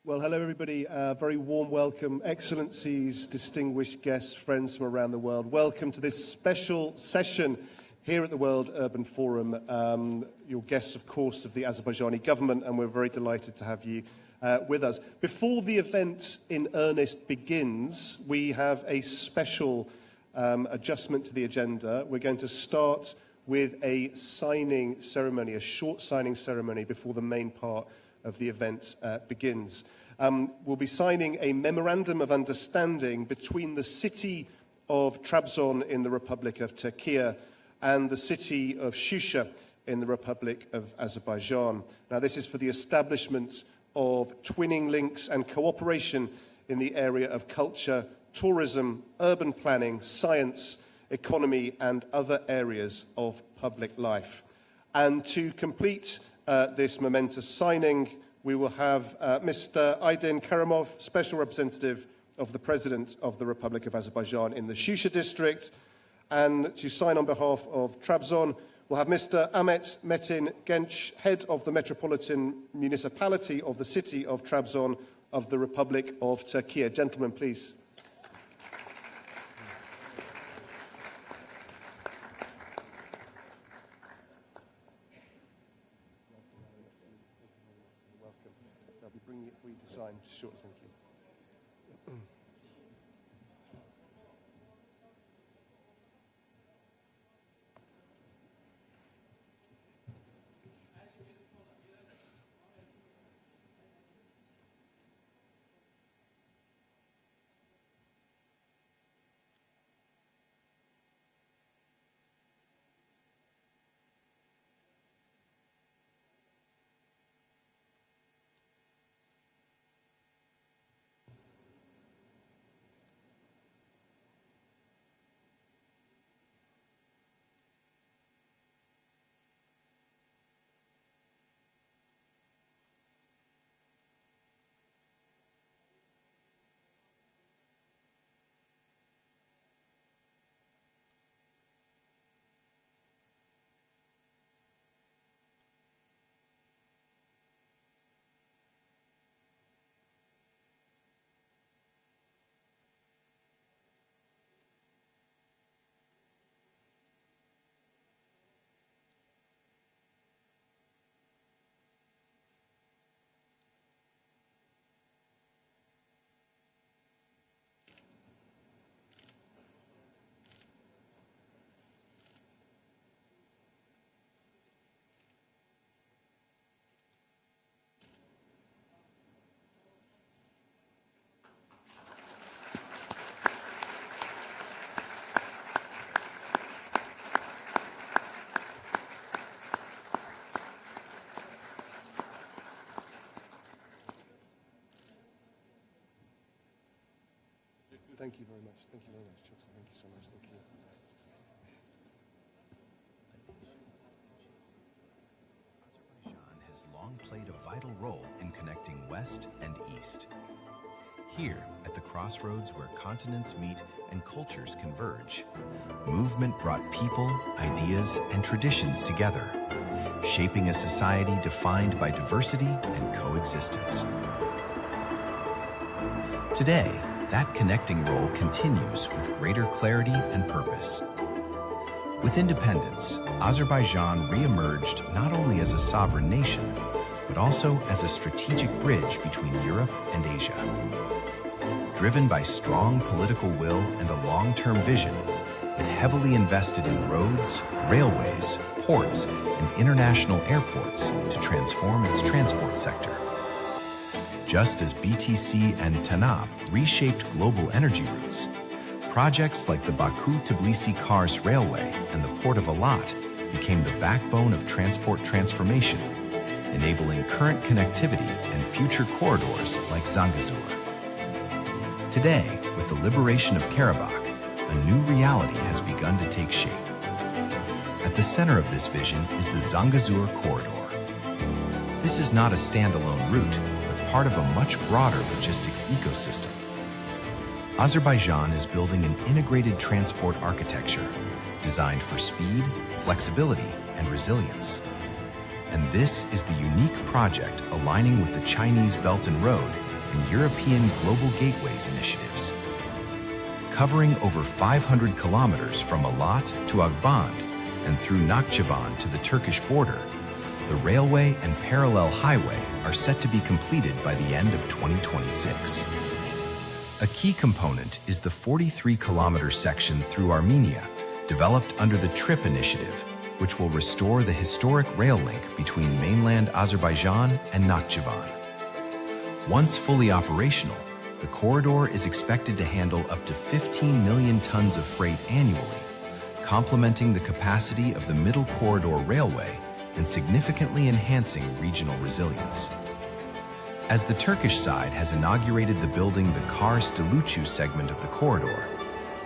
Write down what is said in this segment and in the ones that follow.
Well, hello everybody. Very warm welcome, excellencies, distinguished guests, friends from around the world. Welcome to this special session here at the World Urban Forum. Your guests, of course, of the Azerbaijani government, and we're very delighted to have you with us. Before the event in earnest begins, we have a special adjustment to the agenda. We're going to start with a signing ceremony, a short signing ceremony before the main part of the event begins. We'll be signing a memorandum of understanding between the city of Trabzon in the Republic of Turkey and the city of Shusha in the Republic of Azerbaijan. Now, this is for the establishment of twinning links and cooperation in the area of culture, tourism, urban planning, science, economy, and other areas of public life. And to complete this momentous signing, we will have Mr. Aydin Karimov, Special Representative of the President of the Republic of Azerbaijan in the Shusha district. And to sign on behalf of Trabzon, we'll have Mr. Ahmet Metin Genç, Head of the Metropolitan Municipality of the City of Trabzon of the Republic of Turkey. Gentlemen, please. Bringing it for you to sign shortly, thank you. Thank you very much. Thank you very much, Chuck. Thank you so much. Thank you. Azerbaijan has long played a vital role in connecting West and East. Here, at the crossroads where continents meet and cultures converge, movement brought people, ideas, and traditions together, shaping a society defined by diversity and coexistence. Today, that connecting role continues with greater clarity and purpose. With independence, Azerbaijan re-emerged not only as a sovereign nation, but also as a strategic bridge between Europe and Asia. Driven by strong political will and a long-term vision, it heavily invested in roads, railways, ports, and international airports to transform its transport sector. Just as BTC and TANAP reshaped global energy routes, projects like the Baku-Tbilisi-Kars Railway and the Port of Alat became the backbone of transport transformation, enabling current connectivity and future corridors like Zangezur. Today, with the liberation of Karabakh, a new reality has begun to take shape. At the center of this vision is the Zangezur corridor. This is not a standalone route, part of a much broader logistics ecosystem. Azerbaijan is building an integrated transport architecture designed for speed, flexibility, and resilience. And this is the unique project aligning with the Chinese Belt and Road and European Global Gateways initiatives. Covering over 500 kilometers from Eilat to Agband and through Nakhchivan to the Turkish border, the railway and parallel highway are set to be completed by the end of 2026. A key component is the 43-kilometer section through Armenia, developed under the TRIP initiative, which will restore the historic rail link between mainland Azerbaijan and Nakhchivan. Once fully operational, the corridor is expected to handle up to 15 million tons of freight annually, complementing the capacity of the Middle Corridor Railway and significantly enhancing regional resilience. As the Turkish side has inaugurated the building the Kars-Dilucu segment of the corridor,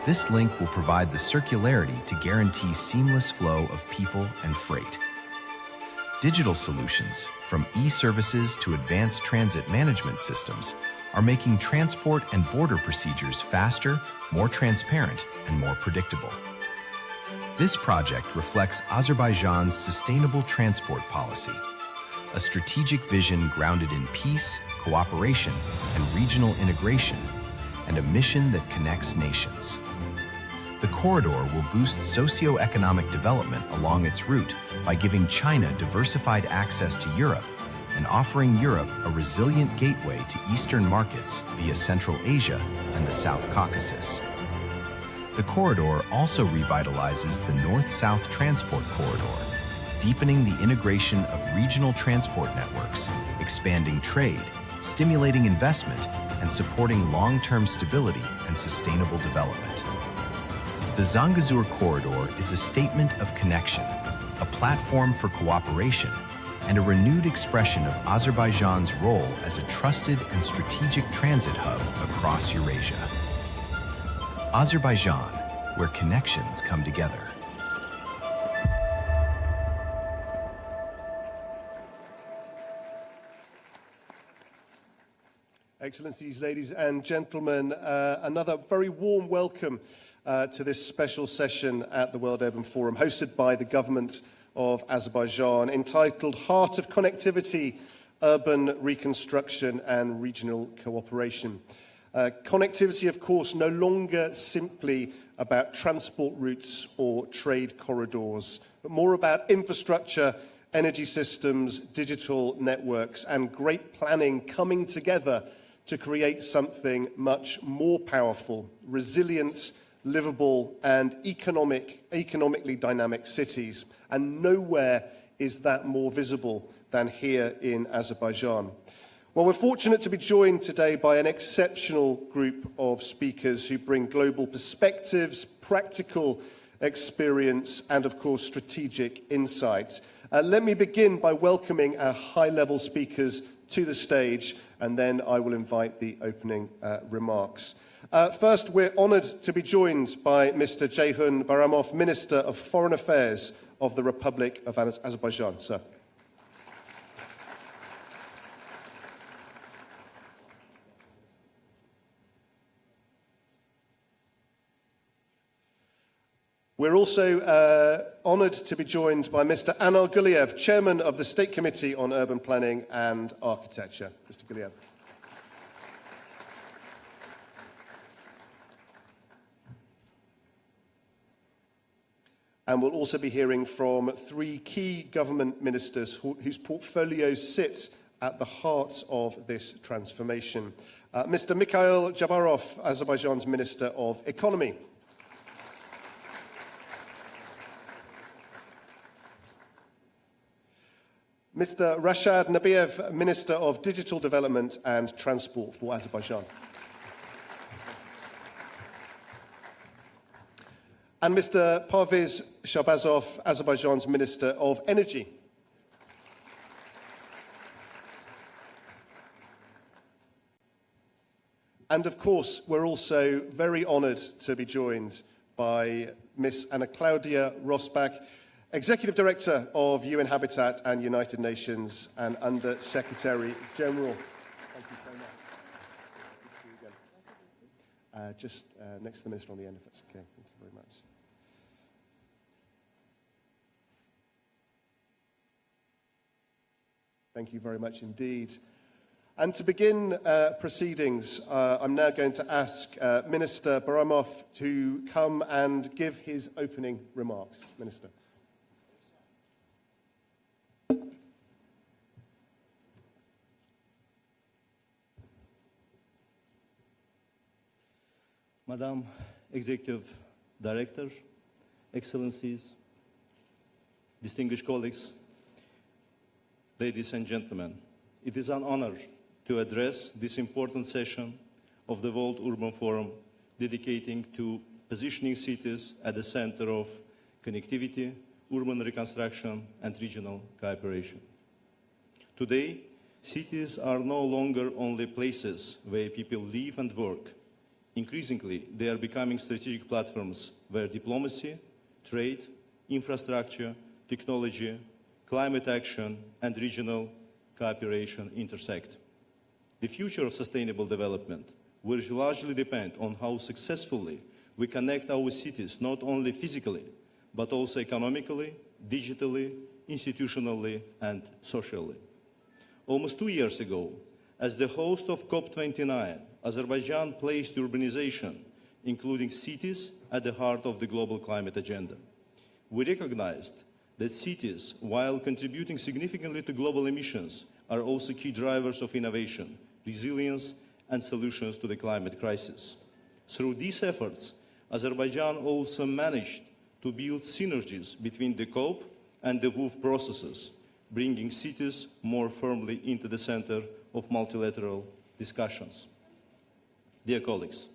this link will provide the circularity to guarantee seamless flow of people and freight. Digital solutions, from e-services to advanced transit management systems, are making transport and border procedures faster, more transparent, and more predictable. This project reflects Azerbaijan's sustainable transport policy, a strategic vision grounded in peace, cooperation, and regional integration, and a mission that connects nations. The corridor will boost socio-economic development along its route by giving China diversified access to Europe and offering Europe a resilient gateway to Eastern markets via Central Asia and the South Caucasus. The corridor also revitalizes the North-South Transport Corridor, deepening the integration of regional transport networks, expanding trade, stimulating investment, and supporting long-term stability and sustainable development. The Zangezur Corridor is a statement of connection, a platform for cooperation, and a renewed expression of Azerbaijan's role as a trusted and strategic transit hub across Eurasia. Azerbaijan, where connections come together. Excellencies, ladies and gentlemen, another very warm welcome to this special session at the World Urban Forum, hosted by the government of Azerbaijan, entitled Heart of Connectivity, Urban Reconstruction and Regional Cooperation. Connectivity, of course, no longer simply about transport routes or trade corridors, but more about infrastructure, energy systems, digital networks, and great planning coming together to create something much more powerful, resilient, livable, and economically dynamic cities. And nowhere is that more visible than here in Azerbaijan. Well, we're fortunate to be joined today by an exceptional group of speakers who bring global perspectives, practical experience, and of course, strategic insight. Let me begin by welcoming our high-level speakers to the stage, and then I will invite the opening remarks. First, we're honoured to be joined by Mr. Ceyhun Bayramov, Minister of Foreign Affairs of the Republic of Azerbaijan. Sir. We're also honoured to be joined by Mr. Anil Guliev, Chairman of the State Committee on Urban Planning and Architecture. Mr. Guliev. And we'll also be hearing from three key government ministers whose portfolios sit at the heart of this transformation. Mr. Mikhail Jabarov, Azerbaijan's Minister of Economy. Mr. Rashad Nabiev, Minister of Digital Development and Transport for Azerbaijan. And Mr. Parviz Shahbazov, Azerbaijan's Minister of Energy. And of course, we're also very honoured to be joined by Ms. Anna Claudia Rosbach, Executive Director of UN Habitat and United Nations and Under Secretary General. Thank you so much. Good to see you again. Just next to the Minister on the end, if that's okay. Thank you very much. Thank you very much indeed. And to begin proceedings, I'm now going to ask Minister Baramov to come and give his opening remarks. Minister. Madam Executive Director, Excellencies, distinguished colleagues, ladies and gentlemen, it is an honor to address this important session of the World Urban Forum dedicating to positioning cities at the center of connectivity, urban reconstruction, and regional cooperation. Today, cities are no longer only places where people live and work. Increasingly, they are becoming strategic platforms where diplomacy, trade, infrastructure, technology, climate action, and regional cooperation intersect. The future of sustainable development will largely depend on how successfully we connect our cities, not only physically, but also economically, digitally, institutionally, and socially. Almost 2 years ago, as the host of COP29, Azerbaijan placed urbanization, including cities, at the heart of the global climate agenda. We recognized that cities, while contributing significantly to global emissions, are also key drivers of innovation, resilience, and solutions to the climate crisis. Through these efforts, Azerbaijan also managed to build synergies between the COP and the WUF processes, bringing cities more firmly into the center of multilateral discussions. Dear colleagues,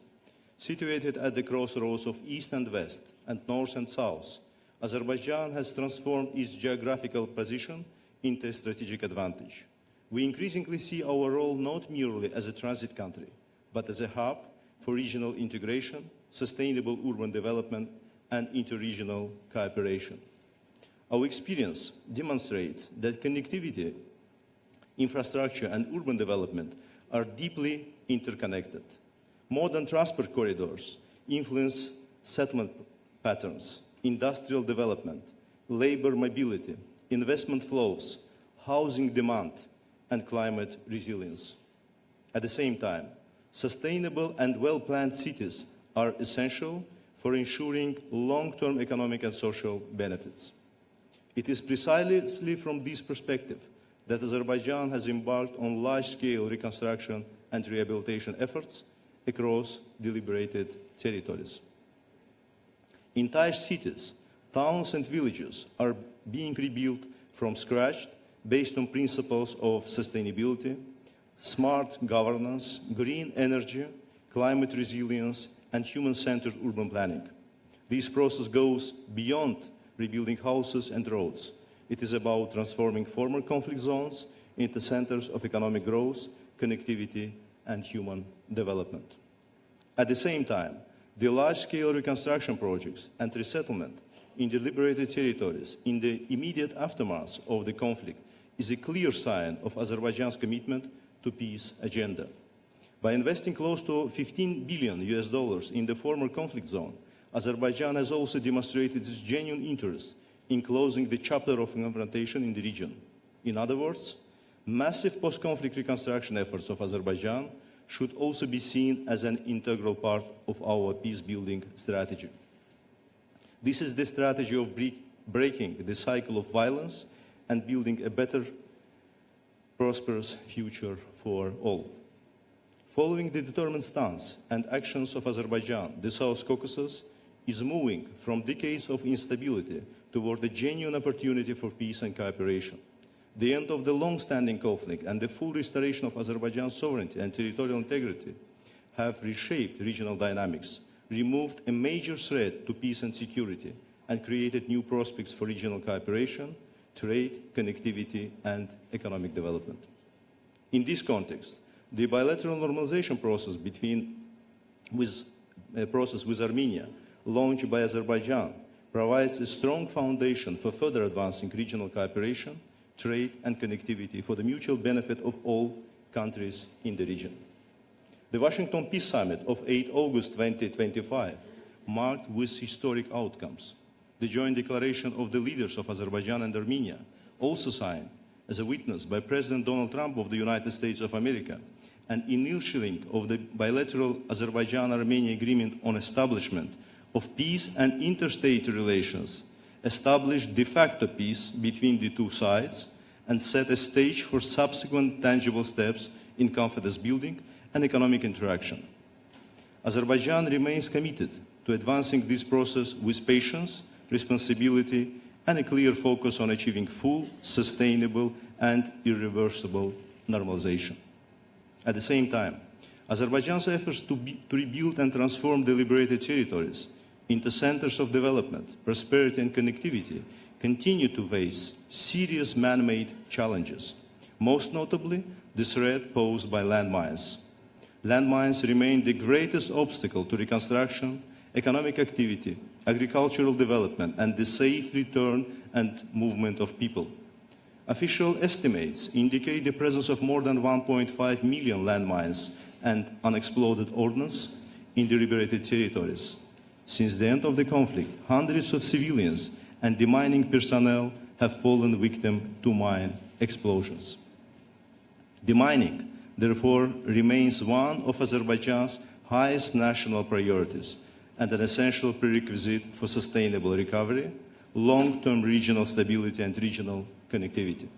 situated at the crossroads of East and West and North and South, Azerbaijan has transformed its geographical position into a strategic advantage. We increasingly see our role not merely as a transit country, but as a hub for regional integration, sustainable urban development, and interregional cooperation. Our experience demonstrates that connectivity, infrastructure, and urban development are deeply interconnected. Modern transport corridors influence settlement patterns, industrial development, labor mobility, investment flows, housing demand, and climate resilience. At the same time, sustainable and well-planned cities are essential for ensuring long-term economic and social benefits. It is precisely from this perspective that Azerbaijan has embarked on large-scale reconstruction and rehabilitation efforts across deliberated territories. Entire cities, towns, and villages are being rebuilt from scratch based on principles of sustainability, smart governance, green energy, climate resilience, and human-centered urban planning. This process goes beyond rebuilding houses and roads. It is about transforming former conflict zones into centers of economic growth, connectivity, and human development. At the same time, the large-scale reconstruction projects and resettlement in the liberated territories in the immediate aftermath of the conflict is a clear sign of Azerbaijan's commitment to peace agenda. By investing close to $15 billion in the former conflict zone, Azerbaijan has also demonstrated its genuine interest in closing the chapter of confrontation in the region. In other words, massive post-conflict reconstruction efforts of Azerbaijan should also be seen as an integral part of our peace-building strategy. This is the strategy of breaking the cycle of violence and building a better, prosperous future for all. Following the determined stance and actions of Azerbaijan, the South Caucasus is moving from decades of instability toward a genuine opportunity for peace and cooperation. The end of the long-standing conflict and the full restoration of Azerbaijan's sovereignty and territorial integrity have reshaped regional dynamics, removed a major threat to peace and security, and created new prospects for regional cooperation, trade, connectivity, and economic development. In this context, the bilateral normalization process with Armenia, launched by Azerbaijan, provides a strong foundation for further advancing regional cooperation, trade, and connectivity for the mutual benefit of all countries in the region. The Washington Peace Summit of 8 August 2025 marked with historic outcomes. The joint declaration of the leaders of Azerbaijan and Armenia, also signed as a witness by President Donald Trump of the United States of America, and initialing of the bilateral Azerbaijan-Armenia agreement on establishment of peace and interstate relations, established de facto peace between the two sides and set a stage for subsequent tangible steps in confidence building and economic interaction. Azerbaijan remains committed to advancing this process with patience, responsibility, and a clear focus on achieving full, sustainable, and irreversible normalization. At the same time, Azerbaijan's efforts to rebuild and transform the liberated territories into centers of development, prosperity, and connectivity continue to face serious man-made challenges, most notably the threat posed by landmines. Landmines remain the greatest obstacle to reconstruction, economic activity, agricultural development, and the safe return and movement of people. Official estimates indicate the presence of more than 1.5 million landmines and unexploded ordnance in the liberated territories. Since the end of the conflict, hundreds of civilians and demining personnel have fallen victim to mine explosions. Demining, therefore, remains one of Azerbaijan's highest national priorities and an essential prerequisite for sustainable recovery, long-term regional stability, and regional connectivity.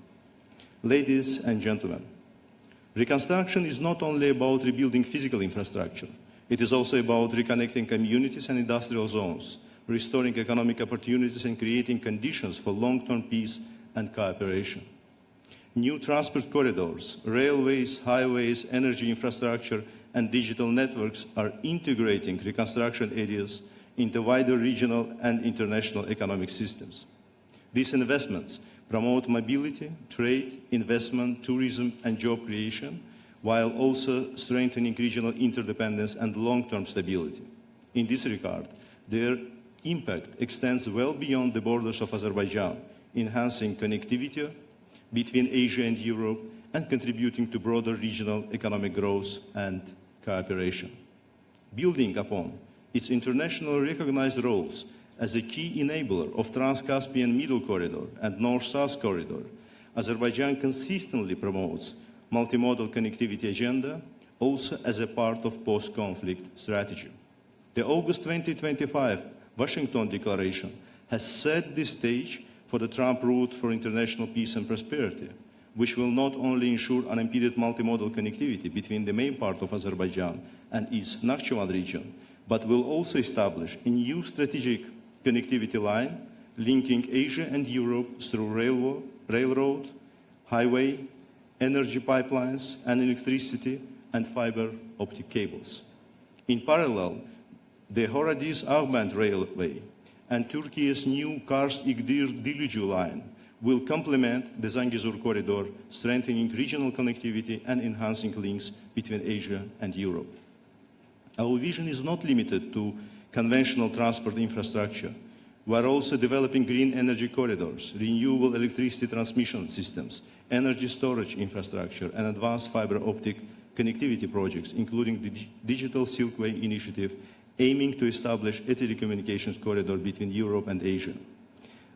Ladies and gentlemen, reconstruction is not only about rebuilding physical infrastructure, it is also about reconnecting communities and industrial zones, restoring economic opportunities, and creating conditions for long-term peace and cooperation. New transport corridors, railways, highways, energy infrastructure, and digital networks are integrating reconstruction areas into wider regional and international economic systems. These investments promote mobility, trade, investment, tourism, and job creation, while also strengthening regional interdependence and long-term stability. In this regard, their impact extends well beyond the borders of Azerbaijan, enhancing connectivity between Asia and Europe and contributing to broader regional economic growth and cooperation. Building upon its internationally recognized roles as a key enabler of Trans-Caspian Middle Corridor and North-South Corridor, Azerbaijan consistently promotes multimodal connectivity agenda, also as a part of post-conflict strategy. The August 2025 Washington Declaration has set the stage for the Trump route for international peace and prosperity, which will not only ensure unimpeded multimodal connectivity between the main part of Azerbaijan and its Nakhchivan region, but will also establish a new strategic connectivity line linking Asia and Europe through railroad, highway, energy pipelines, and electricity and fiber optic cables. In parallel, the Horadiz-Ahmed Railway and Turkey's new Kars-Igdir-Dilucu line will complement the Zangezur corridor, strengthening regional connectivity and enhancing links between Asia and Europe. Our vision is not limited to conventional transport infrastructure. We are also developing green energy corridors, renewable electricity transmission systems, energy storage infrastructure, and advanced fiber optic connectivity projects, including the Digital Silkway Initiative, aiming to establish a telecommunications corridor between Europe and Asia.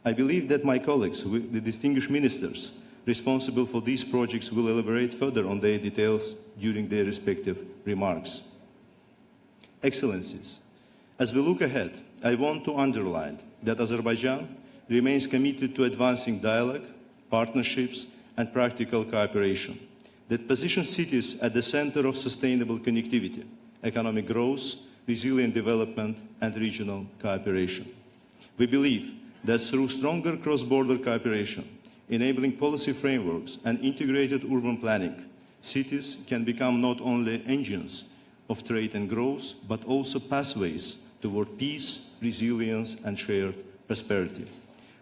I believe that my colleagues, the distinguished ministers responsible for these projects, will elaborate further on their details during their respective remarks. Excellencies, as we look ahead, I want to underline that Azerbaijan remains committed to advancing dialogue, partnerships, and practical cooperation that position cities at the center of sustainable connectivity, economic growth, resilient development, and regional cooperation. We believe that through stronger cross-border cooperation, enabling policy frameworks, and integrated urban planning, cities can become not only engines of trade and growth, but also pathways toward peace, resilience, and shared prosperity.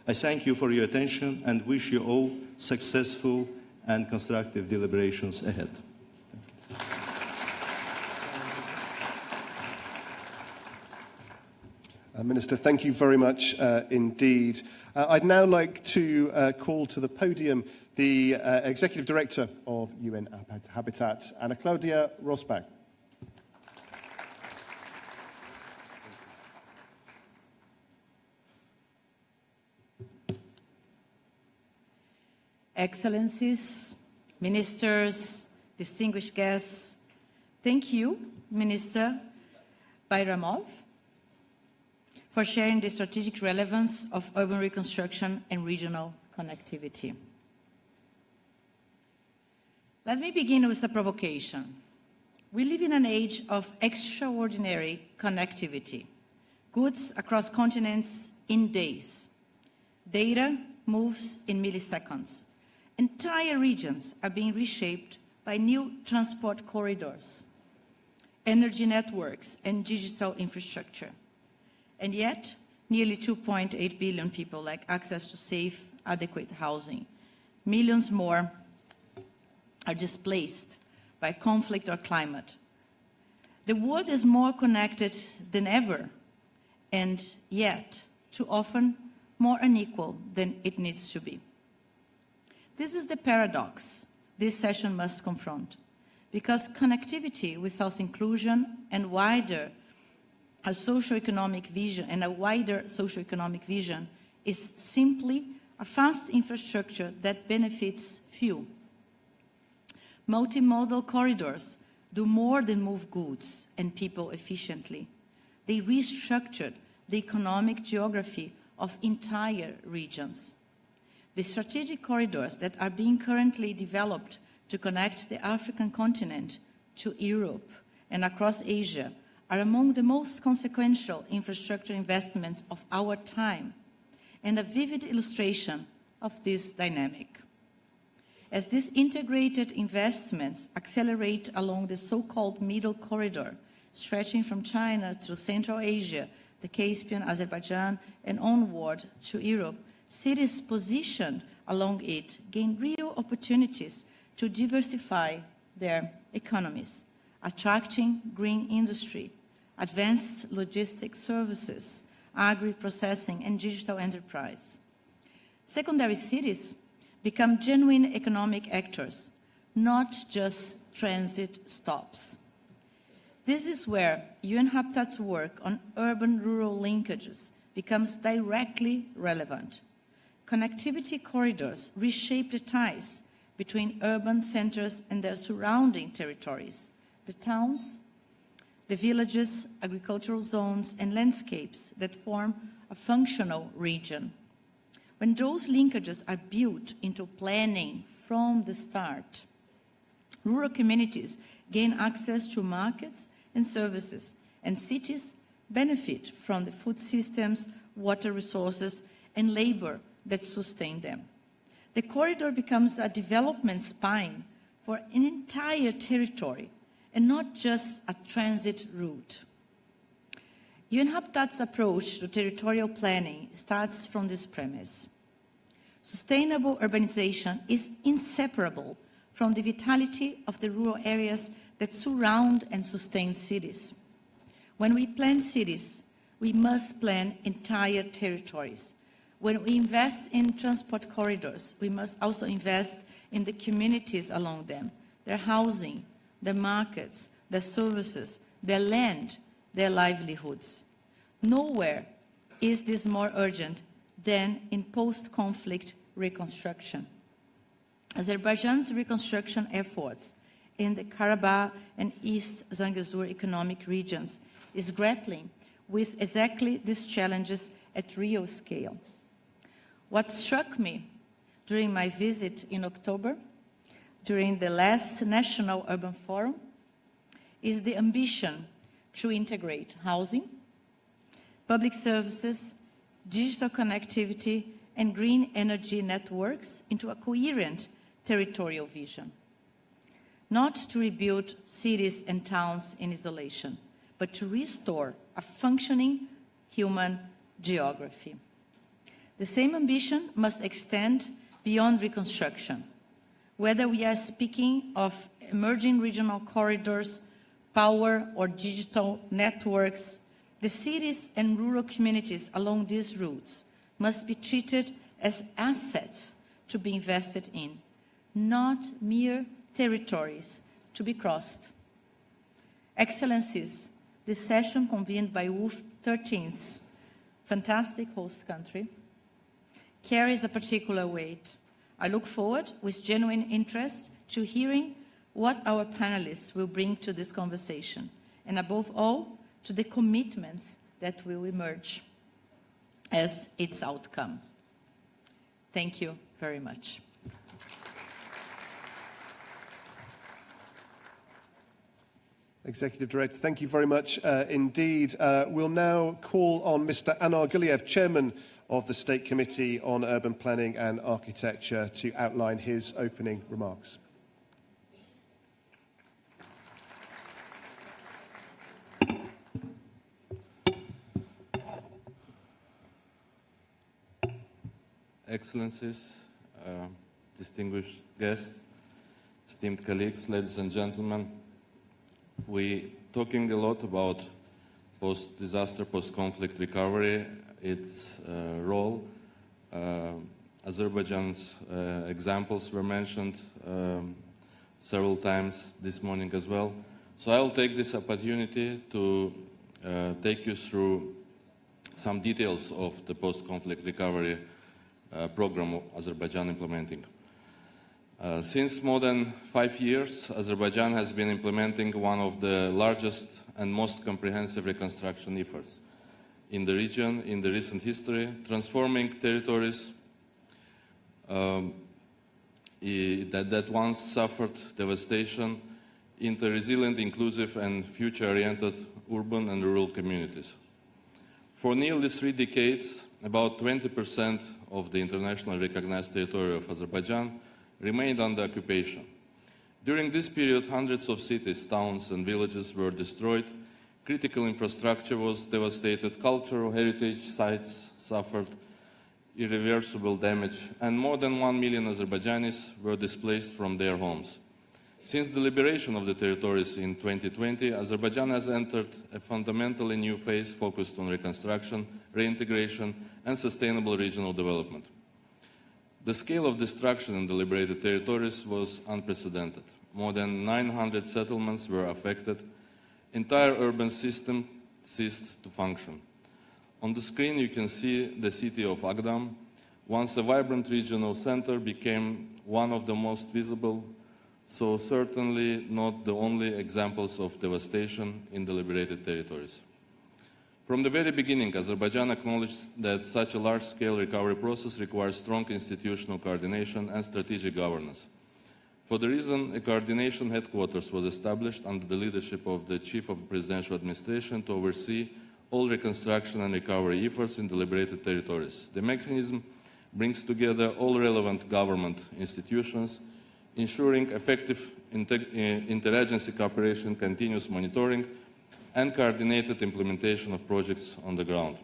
I thank you for your attention and wish you all successful and constructive deliberations ahead. Minister, thank you very much indeed. I'd now like to call to the podium the Executive Director of UN Habitat, Anna Claudia Rosbach. Excellencies, ministers, distinguished guests, thank you, Minister Bayramov, for sharing the strategic relevance of urban reconstruction and regional connectivity. Let me begin with a provocation. We live in an age of extraordinary connectivity. Goods across continents in days. Data moves in milliseconds. Entire regions are being reshaped by new transport corridors, energy networks, and digital infrastructure. And yet, nearly 2.8 billion people lack access to safe, adequate housing. Millions more are displaced by conflict or climate. The world is more connected than ever, and yet, too often, more unequal than it needs to be. This is the paradox this session must confront, because connectivity without inclusion and a wider socioeconomic vision is simply a fast infrastructure that benefits few. Multimodal corridors do more than move goods and people efficiently. They restructured the economic geography of entire regions. The strategic corridors that are being currently developed to connect the African continent to Europe and across Asia are among the most consequential infrastructure investments of our time, and a vivid illustration of this dynamic. As these integrated investments accelerate along the so-called Middle Corridor, stretching from China through Central Asia, the Caspian, Azerbaijan, and onward to Europe, cities positioned along it gain real opportunities to diversify their economies, attracting green industry, advanced logistics services, agri-processing, and digital enterprise. Secondary cities become genuine economic actors, not just transit stops. This is where UN Habitat's work on urban-rural linkages becomes directly relevant. Connectivity corridors reshape the ties between urban centers and their surrounding territories, the towns, the villages, agricultural zones, and landscapes that form a functional region. When those linkages are built into planning from the start, rural communities gain access to markets and services, and cities benefit from the food systems, water resources, and labor that sustain them. The corridor becomes a development spine for an entire territory, and not just a transit route. UN Habitat's approach to territorial planning starts from this premise. Sustainable urbanization is inseparable from the vitality of the rural areas that surround and sustain cities. When we plan cities, we must plan entire territories. When we invest in transport corridors, we must also invest in the communities along them, their housing, their markets, their services, their land, their livelihoods. Nowhere is this more urgent than in post-conflict reconstruction. Azerbaijan's reconstruction efforts in the Karabakh and East Zangezur economic regions is grappling with exactly these challenges at real scale. What struck me during my visit in October, during the last National Urban Forum, is the ambition to integrate housing, public services, digital connectivity, and green energy networks into a coherent territorial vision. Not to rebuild cities and towns in isolation, but to restore a functioning human geography. The same ambition must extend beyond reconstruction. Whether we are speaking of emerging regional corridors, power, or digital networks, the cities and rural communities along these routes must be treated as assets to be invested in, not mere territories to be crossed. Excellencies, this session convened by WUF13's fantastic host country carries a particular weight. I look forward with genuine interest to hearing what our panelists will bring to this conversation, and above all, to the commitments that will emerge as its outcome. Thank you very much. Executive Director, thank you very much indeed. We'll now call on Mr. Anar Guliev, Chairman of the State Committee on Urban Planning and Architecture, to outline his opening remarks. Excellencies, distinguished guests, esteemed colleagues, ladies and gentlemen, we're talking a lot about post-disaster, post-conflict recovery, its role. Azerbaijan's examples were mentioned several times this morning as well. So I will take this opportunity to take you through some details of the post-conflict recovery program Azerbaijan implementing. Since more than 5 years, Azerbaijan has been implementing one of the largest and most comprehensive reconstruction efforts in the region in the recent history, transforming territories that once suffered devastation into resilient, inclusive and future-oriented urban and rural communities. For nearly 3 decades, about 20% of the internationally recognized territory of Azerbaijan remained under occupation. During this period, hundreds of cities, towns and villages were destroyed, critical infrastructure was devastated, cultural heritage sites suffered irreversible damage, and more than 1 million Azerbaijanis were displaced from their homes. Since the liberation of the territories in 2020, Azerbaijan has entered a fundamentally new phase focused on reconstruction, reintegration, and sustainable regional development. The scale of destruction in the liberated territories was unprecedented. More than 900 settlements were affected. Entire urban system ceased to function. On the screen you can see the city of Agdam. Once a vibrant regional center, became one of the most visible, so certainly not the only examples of devastation in the liberated territories. From the very beginning, Azerbaijan acknowledged that such a large-scale recovery process requires strong institutional coordination and strategic governance. For the reason, a coordination headquarters was established under the leadership of the Chief of the Presidential Administration to oversee all reconstruction and recovery efforts in the liberated territories. The mechanism brings together all relevant government institutions, ensuring effective interagency cooperation, continuous monitoring, and coordinated implementation of projects on the ground.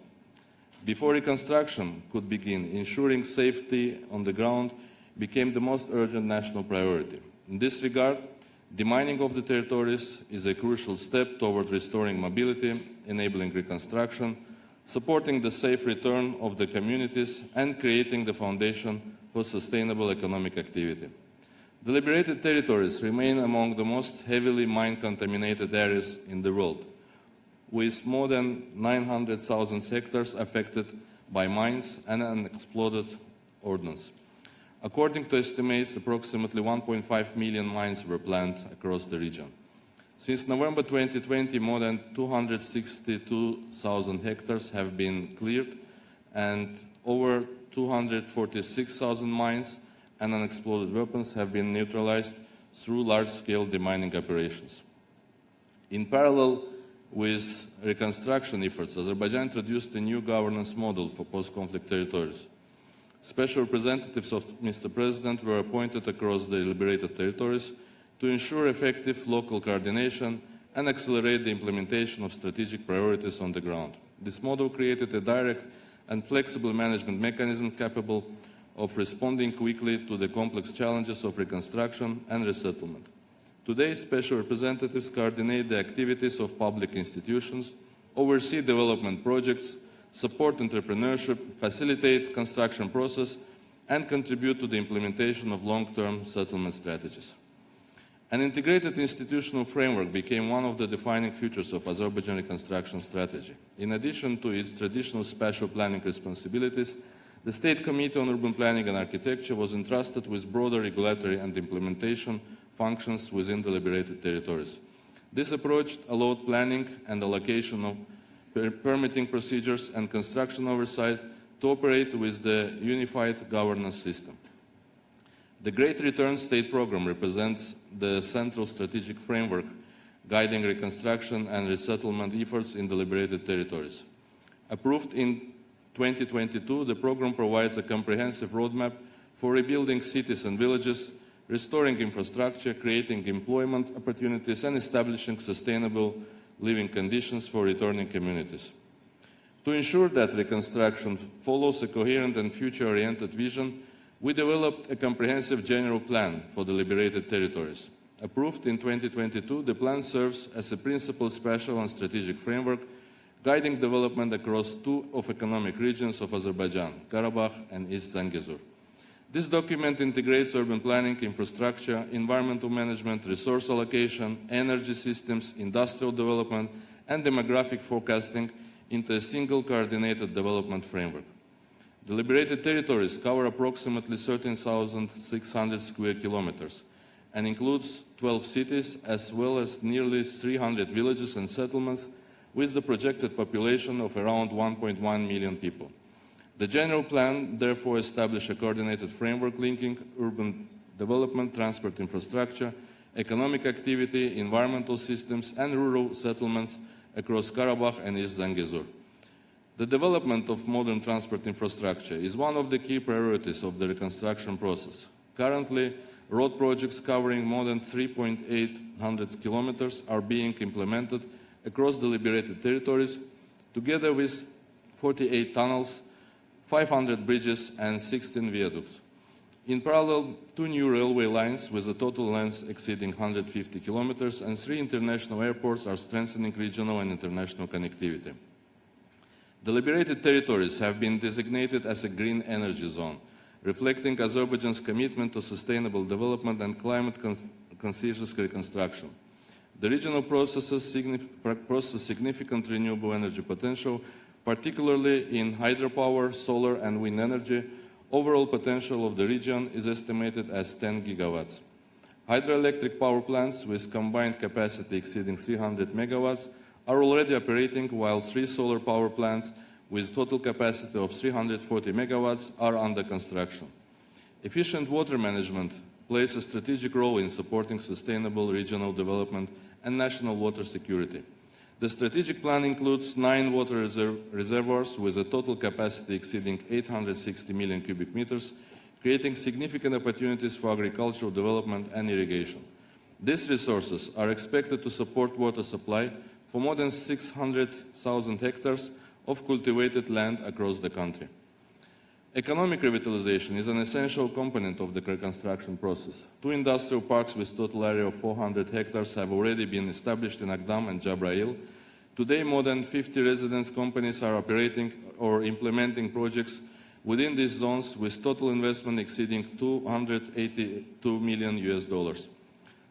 Before reconstruction could begin, ensuring safety on the ground became the most urgent national priority. In this regard, demining of the territories is a crucial step toward restoring mobility, enabling reconstruction, supporting the safe return of the communities, and creating the foundation for sustainable economic activity. The liberated territories remain among the most heavily mine-contaminated areas in the world, with more than 900,000 hectares affected by mines and unexploded ordnance. According to estimates, approximately 1.5 million mines were planned across the region. Since November 2020, more than 262,000 hectares have been cleared, and over 246,000 mines and unexploded weapons have been neutralized through large-scale demining operations. In parallel with reconstruction efforts, Azerbaijan introduced a new governance model for post-conflict territories. Special representatives of Mr. President were appointed across the liberated territories to ensure effective local coordination and accelerate the implementation of strategic priorities on the ground. This model created a direct and flexible management mechanism capable of responding quickly to the complex challenges of reconstruction and resettlement. Today, special representatives coordinate the activities of public institutions, oversee development projects, support entrepreneurship, facilitate construction process, and contribute to the implementation of long-term settlement strategies. An integrated institutional framework became one of the defining features of Azerbaijan reconstruction strategy. In addition to its traditional spatial planning responsibilities, The State Committee on Urban Planning and Architecture was entrusted with broader regulatory and implementation functions within the liberated territories. This approach allowed planning and allocation of permitting procedures and construction oversight to operate with the unified governance system. The Great Return State Program represents the central strategic framework guiding reconstruction and resettlement efforts in the liberated territories. Approved in 2022, the program provides a comprehensive roadmap for rebuilding cities and villages, restoring infrastructure, creating employment opportunities, and establishing sustainable living conditions for returning communities. To ensure that reconstruction follows a coherent and future-oriented vision, we developed a comprehensive general plan for the liberated territories. Approved in 2022, the plan serves as a principal, special, and strategic framework guiding development across two of economic regions of Azerbaijan, Karabakh and East Zangezur. This document integrates urban planning, infrastructure, environmental management, resource allocation, energy systems, industrial development, and demographic forecasting into a single coordinated development framework. The liberated territories cover approximately 13,600 square kilometers and includes 12 cities as well as nearly 300 villages and settlements with the projected population of around 1.1 million people. The general plan therefore established a coordinated framework linking urban development, transport infrastructure, economic activity, environmental systems, and rural settlements across Karabakh and East Zangezur. The development of modern transport infrastructure is one of the key priorities of the reconstruction process. Currently, road projects covering more than 3,800 kilometers are being implemented across the liberated territories, together with 48 tunnels, 500 bridges, and 16 viaducts. In parallel, 2 new railway lines with a total length exceeding 150 kilometers and 3 international airports are strengthening regional and international connectivity. The liberated territories have been designated as a green energy zone, reflecting Azerbaijan's commitment to sustainable development and climate-conscious reconstruction. The regional processes significant renewable energy potential, particularly in hydropower, solar, and wind energy. Overall potential of the region is estimated as 10 gigawatts. Hydroelectric power plants with combined capacity exceeding 300 megawatts are already operating, while 3 solar power plants with total capacity of 340 megawatts are under construction. Efficient water management plays a strategic role in supporting sustainable regional development and national water security. The strategic plan includes 9 water reservoirs with a total capacity exceeding 860 million cubic meters, creating significant opportunities for agricultural development and irrigation. These resources are expected to support water supply for more than 600,000 hectares of cultivated land across the country. Economic revitalization is an essential component of the reconstruction process. 2 industrial parks with total area of 400 hectares have already been established in Agdam and Jabrail. Today, more than 50 residence companies are operating or implementing projects within these zones with total investment exceeding $282 million.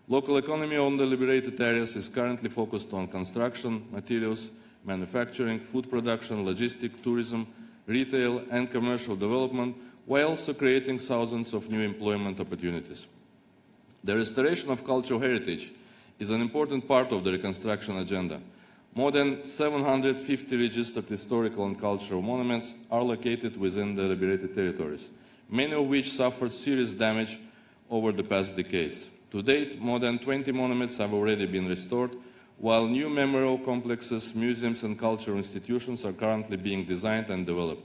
Local economy on the liberated areas is currently focused on construction, materials, manufacturing, food production, logistics, tourism, retail, and commercial development, while also creating thousands of new employment opportunities. The restoration of cultural heritage is an important part of the reconstruction agenda. More than 750 registered historical and cultural monuments are located within the liberated territories, many of which suffered serious damage over the past decades. To date, more than 20 monuments have already been restored, while new memorial complexes, museums, and cultural institutions are currently being designed and developed.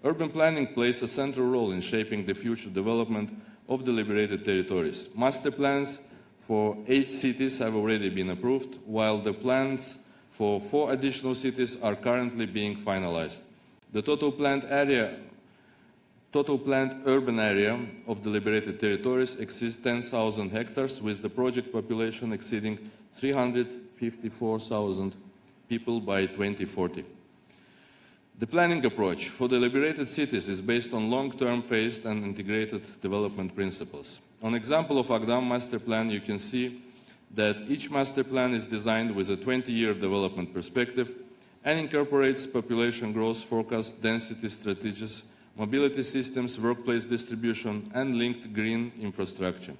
Urban planning plays a central role in shaping the future development of the liberated territories. Master plans for 8 cities have already been approved, while the plans for 4 additional cities are currently being finalized. The total planned urban area of the liberated territories exceeds 10,000 hectares, with the project population exceeding 354,000 people by 2040. The planning approach for the liberated cities is based on long-term phased and integrated development principles. On example of Agdam master plan, you can see that each master plan is designed with a 20-year development perspective and incorporates population growth forecast, density strategies, mobility systems, workplace distribution, and linked green infrastructure.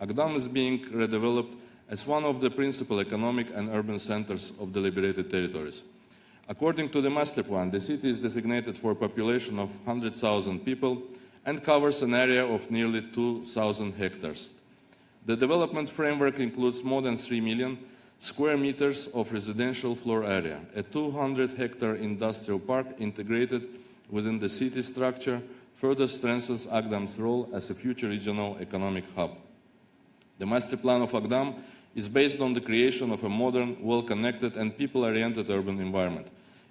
Agdam is being redeveloped as one of the principal economic and urban centers of the liberated territories. According to the master plan, the city is designated for a population of 100,000 people and covers an area of nearly 2,000 hectares. The development framework includes more than 3 million square meters of residential floor area, a 200-hectare industrial park integrated within the city structure further strengthens Agdam's role as a future regional economic hub. The master plan of Agdam is based on the creation of a modern, well-connected and people-oriented urban environment.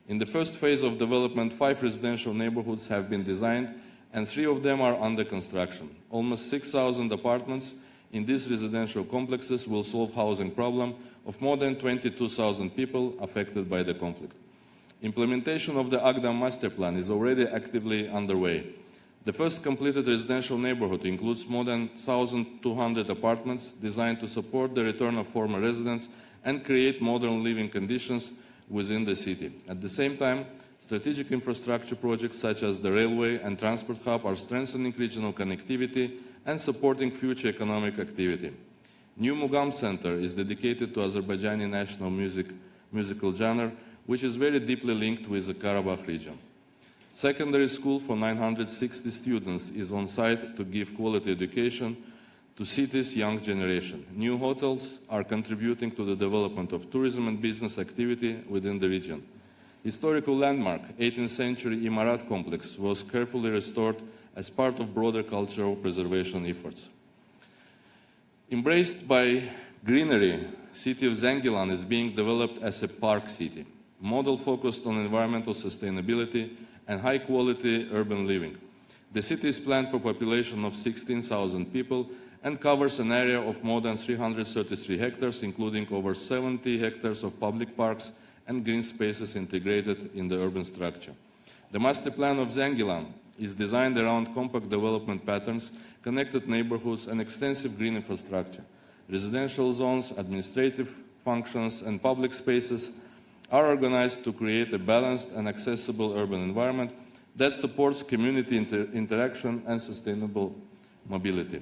In the first phase of development, 5 residential neighborhoods have been designed and 3 of them are under construction. Almost 6,000 apartments in these residential complexes will solve housing problem of more than 22,000 people affected by the conflict. Implementation of the Agdam master plan is already actively underway. The first completed residential neighborhood includes more than 1,200 apartments designed to support the return of former residents and create modern living conditions within the city. At the same time, strategic infrastructure projects such as the railway and transport hub are strengthening regional connectivity and supporting future economic activity. New Mugam Center is dedicated to Azerbaijani national musical genre, which is very deeply linked with the Karabakh region. Secondary school for 960 students is on site to give quality education to city's young generation. New hotels are contributing to the development of tourism and business activity within the region. Historical landmark, 18th century Imarat complex, was carefully restored as part of broader cultural preservation efforts. Embraced by greenery, city of Zengilan is being developed as a park city, model focused on environmental sustainability and high-quality urban living. The city is planned for a population of 16,000 people and covers an area of more than 333 hectares, including over 70 hectares of public parks and green spaces integrated in the urban structure. The master plan of Zengilan is designed around compact development patterns, connected neighborhoods, and extensive green infrastructure. Residential zones, administrative functions, and public spaces are organized to create a balanced and accessible urban environment that supports community interaction and sustainable mobility.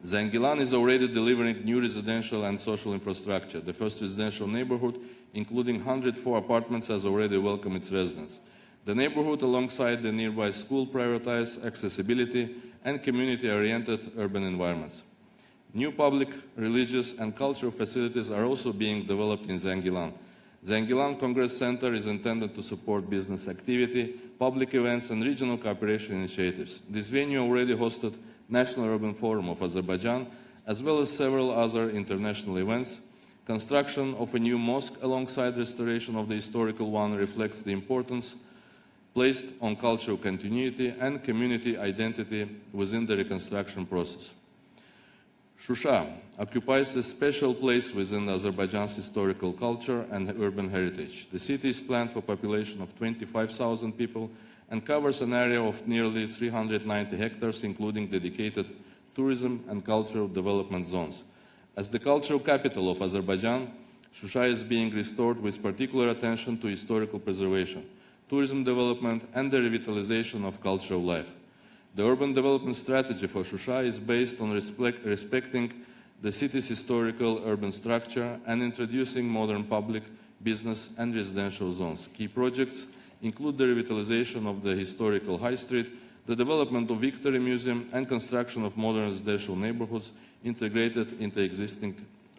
Zengilan is already delivering new residential and social infrastructure. The first residential neighborhood, including 104 apartments, has already welcomed its residents. The neighborhood, alongside the nearby school, prioritizes accessibility and community-oriented urban environments. New public, religious, and cultural facilities are also being developed in Zengilan. Zengilan Congress Center is intended to support business activity, public events, and regional cooperation initiatives. This venue already hosted National Urban Forum of Azerbaijan, as well as several other international events. Construction of a new mosque alongside restoration of the historical one reflects the importance placed on cultural continuity and community identity within the reconstruction process. Shusha occupies a special place within Azerbaijan's historical culture and urban heritage. The city is planned for a population of 25,000 people and covers an area of nearly 390 hectares, including dedicated tourism and cultural development zones. As the cultural capital of Azerbaijan, Shusha is being restored with particular attention to historical preservation, tourism development, and the revitalization of cultural life. The urban development strategy for Shusha is based on respecting the city's historical urban structure and introducing modern public, business, and residential zones. Key projects include the revitalization of the historical high street, the development of Victory Museum, and construction of modern residential neighborhoods integrated into existing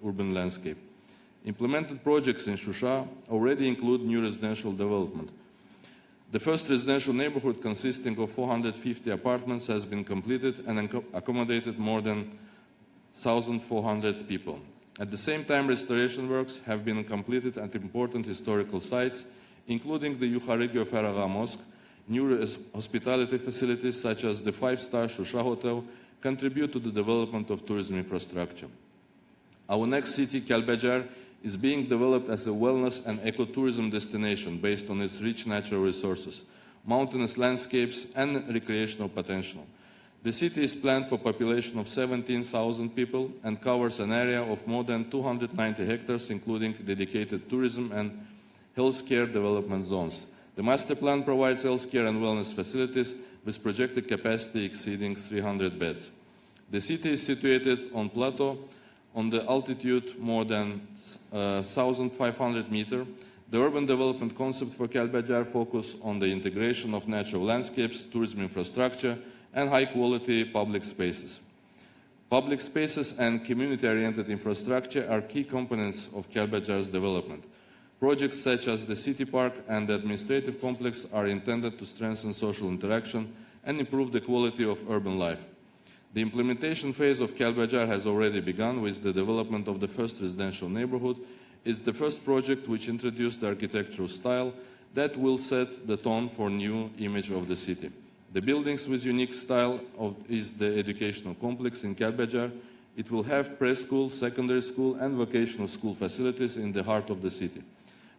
urban landscape. Implemented projects in Shusha already include new residential development. The first residential neighborhood, consisting of 450 apartments, has been completed and accommodated more than 1,400 people. At the same time, restoration works have been completed at important historical sites, including the Yukharigyo Faraga Mosque. New hospitality facilities such as the 5-star Shusha Hotel contribute to the development of tourism infrastructure. Our next city, Kalbajar, is being developed as a wellness and ecotourism destination based on its rich natural resources, mountainous landscapes, and recreational potential. The city is planned for a population of 17,000 people and covers an area of more than 290 hectares, including dedicated tourism and healthcare development zones. The master plan provides healthcare and wellness facilities with projected capacity exceeding 300 beds. The city is situated on plateau on the altitude more than 1,500 meters. The urban development concept for Kelbejar focuses on the integration of natural landscapes, tourism infrastructure, and high-quality public spaces. Public spaces and community-oriented infrastructure are key components of Kelbejar's development. Projects such as the city park and the administrative complex are intended to strengthen social interaction and improve the quality of urban life. The implementation phase of Kelbejar has already begun with the development of the first residential neighborhood. It's the first project which introduced the architectural style that will set the tone for new image of the city. The buildings with unique style is the educational complex in Kelbejar. It will have preschool, secondary school, and vocational school facilities in the heart of the city.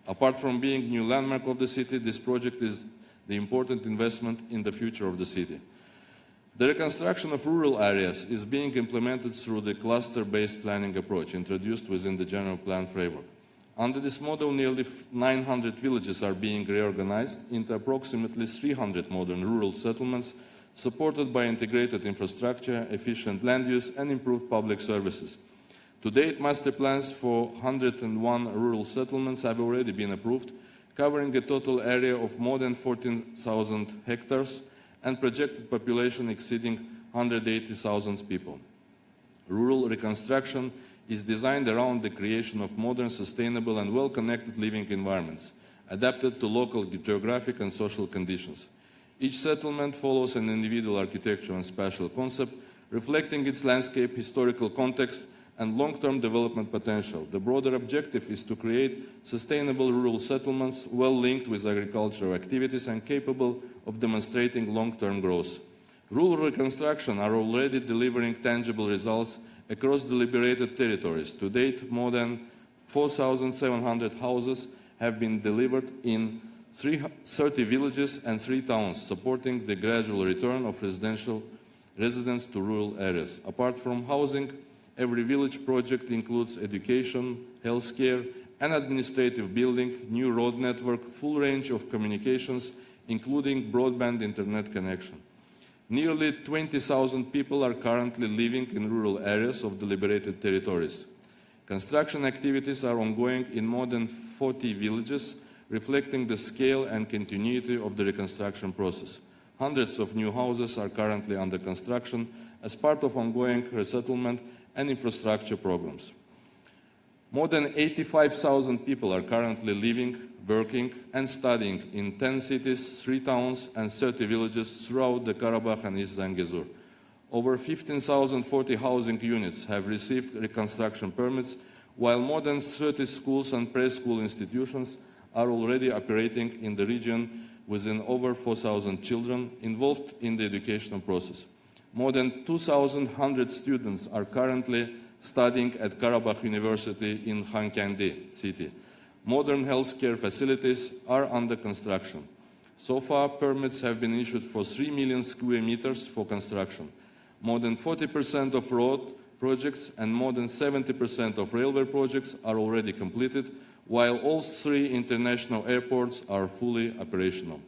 Apart from being a new landmark of the city, this project is the important investment in the future of the city. The reconstruction of rural areas is being implemented through the cluster-based planning approach introduced within the general plan framework. Under this model, nearly 900 villages are being reorganized into approximately 300 modern rural settlements, supported by integrated infrastructure, efficient land use, and improved public services. To date, master plans for 101 rural settlements have already been approved, covering a total area of more than 14,000 hectares and projected population exceeding 180,000 people. Rural reconstruction is designed around the creation of modern, sustainable, and well-connected living environments, adapted to local geographic and social conditions. Each settlement follows an individual architectural and spatial concept, reflecting its landscape, historical context, and long-term development potential. The broader objective is to create sustainable rural settlements well linked with agricultural activities and capable of demonstrating long-term growth. Rural reconstruction are already delivering tangible results across the liberated territories. To date, more than 4,700 houses have been delivered in 30 villages and 3 towns, supporting the gradual return of residents to rural areas. Apart from housing, every village project includes education, healthcare, and administrative building, new road network, full range of communications, including broadband internet connection. Nearly 20,000 people are currently living in rural areas of the liberated territories. Construction activities are ongoing in more than 40 villages, reflecting the scale and continuity of the reconstruction process. Hundreds of new houses are currently under construction as part of ongoing resettlement and infrastructure programs. More than 85,000 people are currently living, working, and studying in 10 cities, 3 towns, and 30 villages throughout the Karabakh and East Zangezur. Over 15,040 housing units have received reconstruction permits, while more than 30 schools and preschool institutions are already operating in the region, within over 4,000 children involved in the educational process. More than 2,100 students are currently studying at Karabakh University in Khankendi city. Modern healthcare facilities are under construction. So far, permits have been issued for 3 million square meters for construction. More than 40% of road projects and more than 70% of railway projects are already completed, while all 3 international airports are fully operational.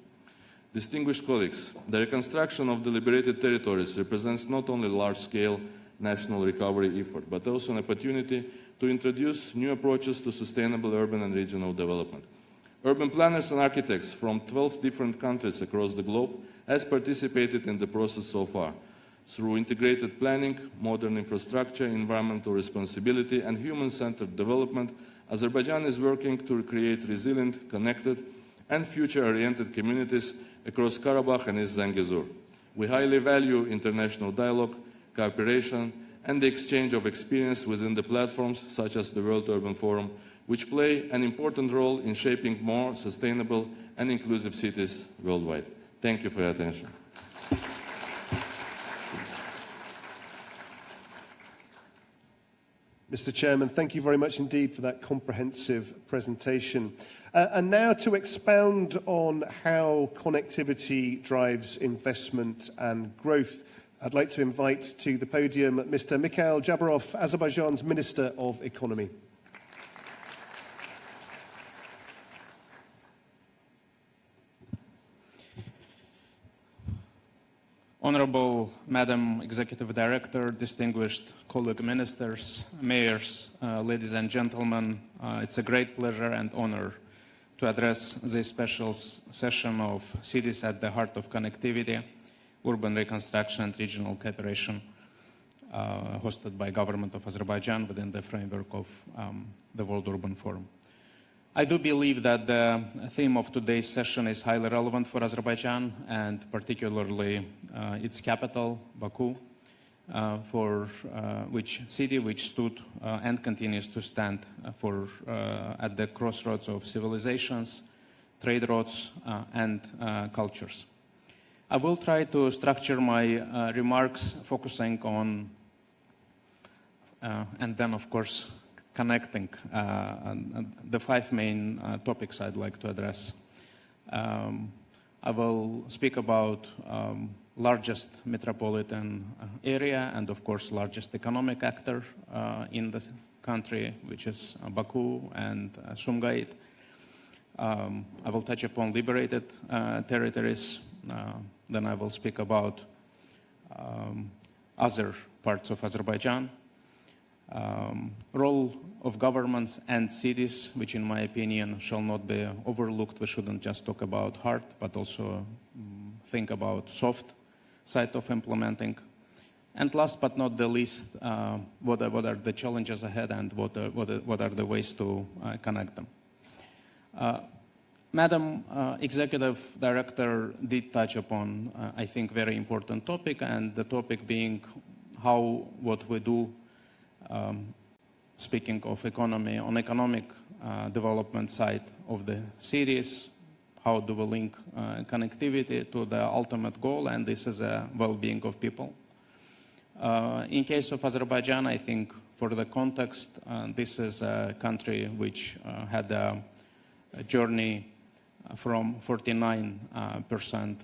Distinguished colleagues, the reconstruction of the liberated territories represents not only a large-scale national recovery effort, but also an opportunity to introduce new approaches to sustainable urban and regional development. Urban planners and architects from 12 different countries across the globe have participated in the process so far. Through integrated planning, modern infrastructure, environmental responsibility, and human-centered development, Azerbaijan is working to create resilient, connected, and future-oriented communities across Karabakh and East Zangezur. We highly value international dialogue, cooperation, and the exchange of experience within the platforms such as the World Urban Forum, which play an important role in shaping more sustainable and inclusive cities worldwide. Thank you for your attention. Mr. Chairman, thank you very much indeed for that comprehensive presentation. And now to expound on how connectivity drives investment and growth, I'd like to invite to the podium Mr. Mikhail Jabarov, Azerbaijan's Minister of Economy. Honorable Madam Executive Director, distinguished colleague ministers, mayors, ladies and gentlemen, it's a great pleasure and honor to address this special session of Cities at the Heart of Connectivity, Urban Reconstruction and Regional Cooperation, hosted by Government of Azerbaijan within the framework of the World Urban Forum. I do believe that the theme of today's session is highly relevant for Azerbaijan, and particularly its capital, Baku, for which city which stood and continues to stand at the crossroads of civilizations, trade routes, and cultures. I will try to structure my remarks focusing on, and then of course, connecting the 5 main topics I'd like to address. I will speak about largest metropolitan area and of course largest economic actor in the country, which is Baku and Sumgait. I will touch upon liberated territories. Then I will speak about other parts of Azerbaijan. Role of governments and cities, which in my opinion shall not be overlooked. We shouldn't just talk about hard, but also think about soft side of implementing. And last but not the least, what are the challenges ahead and what are the ways to connect them. Madam Executive Director did touch upon, I think, very important topic, and the topic being how what we do, speaking of economy, on economic development side of the cities, how do we link connectivity to the ultimate goal, and this is a well-being of people. In case of Azerbaijan, I think for the context, this is a country which had a journey from 49%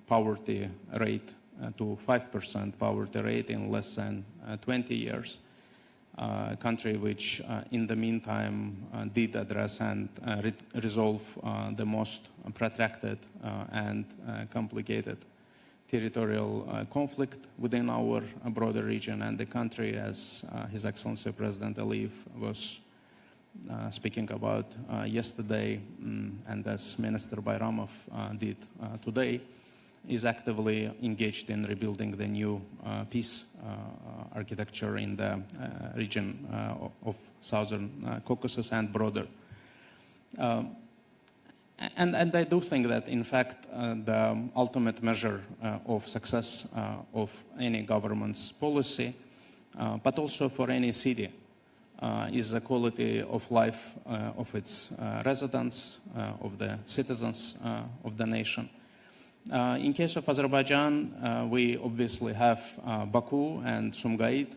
poverty rate to 5% poverty rate in less than 20 years. A country which in the meantime did address and resolve the most protracted and complicated territorial conflict within our broader region, and the country, as His Excellency President Aliyev was speaking about yesterday, and as Minister Bayramov did today, is actively engaged in rebuilding the new peace architecture in the region of Southern Caucasus and broader. And I do think that, in fact, the ultimate measure of success of any government's policy, but also for any city, is the quality of life of its residents, of the citizens of the nation. In case of Azerbaijan, we obviously have Baku and Sumgait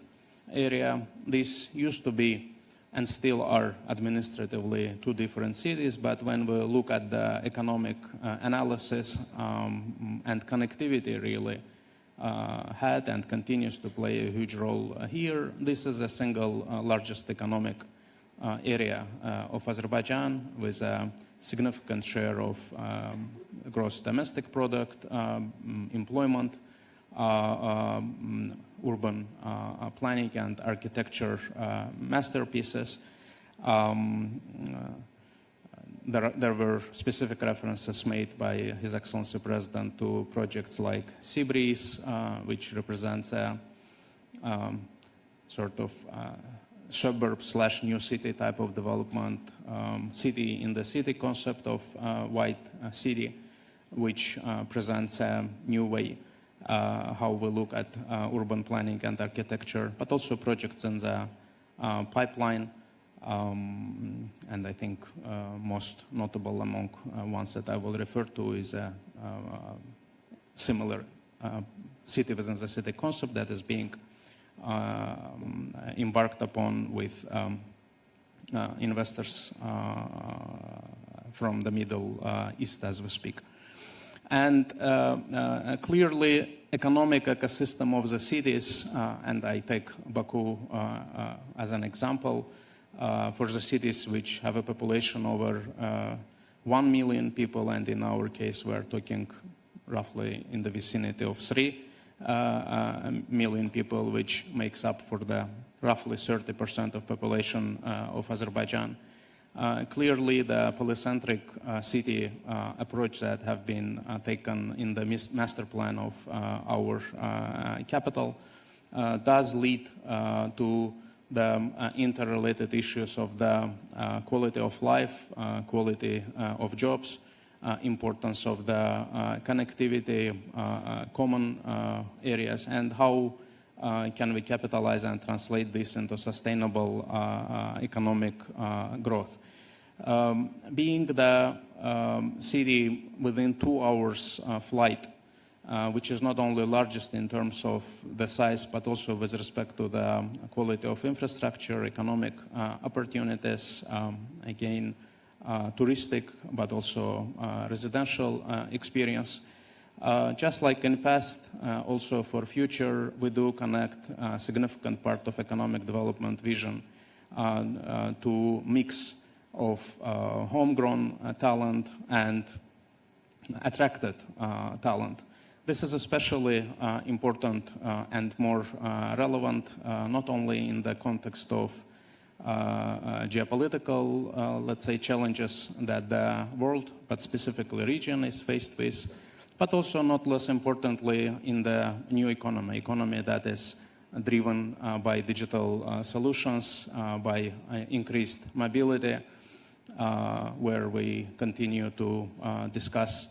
area. These used to be and still are administratively 2 different cities, but when we look at the economic analysis and connectivity really had and continues to play a huge role here, this is the single largest economic area of Azerbaijan, with a significant share of gross domestic product, employment, urban planning and architecture masterpieces. There were specific references made by His Excellency President to projects like Sea Breeze, which represents a sort of suburb/new city type of development, city in the city concept of white city, which presents a new way how we look at urban planning and architecture, but also projects in the pipeline. And I think most notable among ones that I will refer to is a similar city within the city concept that is being embarked upon with investors from the Middle East as we speak. And clearly, economic ecosystem of the cities, and I take Baku as an example, for the cities which have a population over 1 million people, and in our case we're talking roughly in the vicinity of 3 million people, which makes up for the roughly 30% of population of Azerbaijan. Clearly, the polycentric city approach that have been taken in the master plan of our capital does lead to the interrelated issues of the quality of life, quality of jobs, importance of the connectivity, common areas, and how can we capitalize and translate this into sustainable economic growth. Being the city within 2 hours flight, which is not only largest in terms of the size, but also with respect to the quality of infrastructure, economic opportunities, again, touristic, but also residential experience. Just like in the past, also for future, we do connect a significant part of economic development vision to mix of homegrown talent and attracted talent. This is especially important and more relevant not only in the context of geopolitical, let's say, challenges that the world, but specifically region, is faced with, but also not less importantly in the new economy that is driven by digital solutions, by increased mobility, where we continue to discuss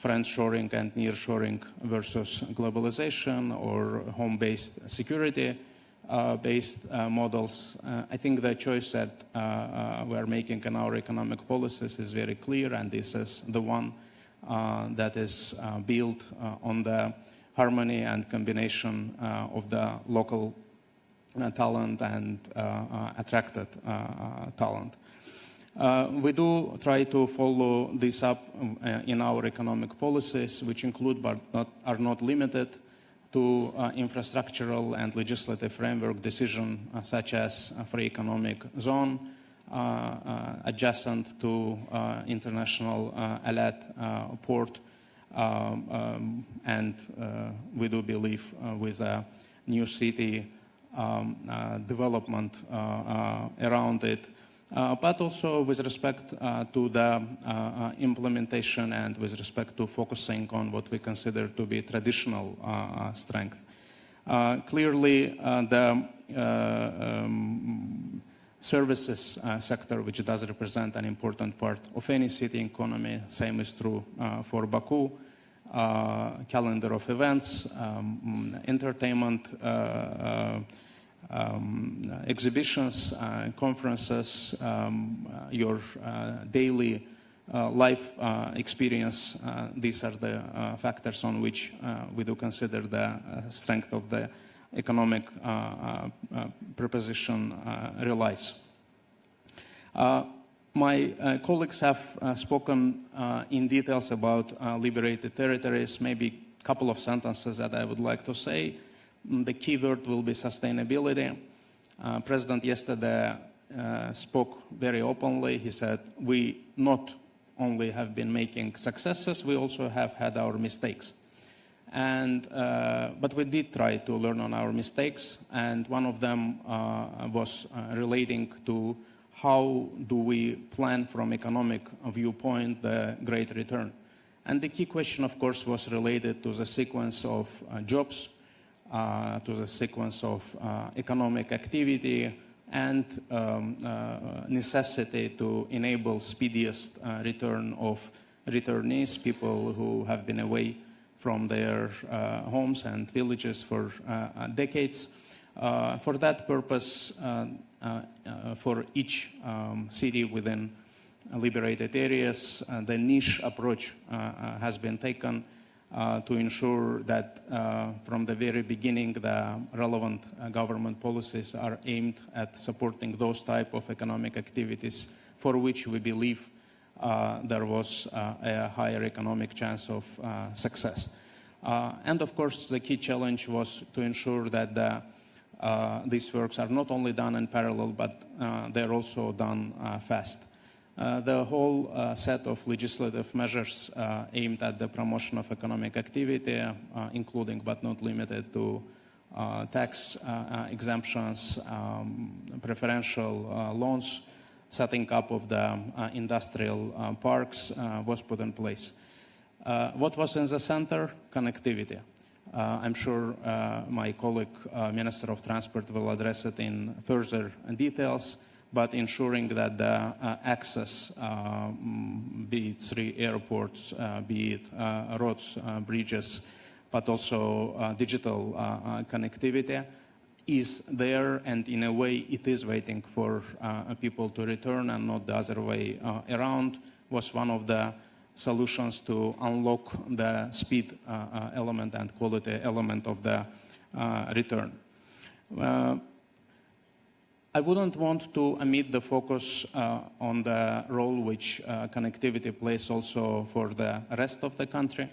friendshoring and nearshoring versus globalization or home-based security-based models. I think the choice that we are making in our economic policies is very clear, and this is the one that is built on the harmony and combination of the local talent and attracted talent. We do try to follow this up in our economic policies, which include but are not limited to infrastructural and legislative framework decisions such as a free economic zone adjacent to international Alat port, and we do believe with a new city development around it, but also with respect to the implementation and with respect to focusing on what we consider to be traditional strength. Clearly, the services sector, which does represent an important part of any city economy, same is true for Baku, calendar of events, entertainment, exhibitions, conferences, your daily life experience. These are the factors on which we do consider the strength of the economic proposition relies. My colleagues have spoken in details about liberated territories. Maybe a couple of sentences that I would like to say. The key word will be sustainability. President yesterday spoke very openly. He said, we not only have been making successes, we also have had our mistakes. But we did try to learn on our mistakes, and one of them was relating to how do we plan from economic viewpoint the great return. And the key question, of course, was related to the sequence of jobs, to the sequence of economic activity, and necessity to enable speediest return of returnees, people who have been away from their homes and villages for decades. For that purpose, for each city within liberated areas, the niche approach has been taken to ensure that from the very beginning the relevant government policies are aimed at supporting those type of economic activities for which we believe there was a higher economic chance of success. And of course the key challenge was to ensure that these works are not only done in parallel, but they're also done fast. The whole set of legislative measures aimed at the promotion of economic activity, including but not limited to tax exemptions, preferential loans, setting up of the industrial parks was put in place. What was in the center? Connectivity. I'm sure my colleague, Minister of Transport, will address it in further details, but ensuring that the access, be it through airports, be it roads, bridges, but also digital connectivity is there, and in a way it is waiting for people to return and not the other way around, was one of the solutions to unlock the speed element and quality element of the return. I wouldn't want to omit the focus on the role which connectivity plays also for the rest of the country,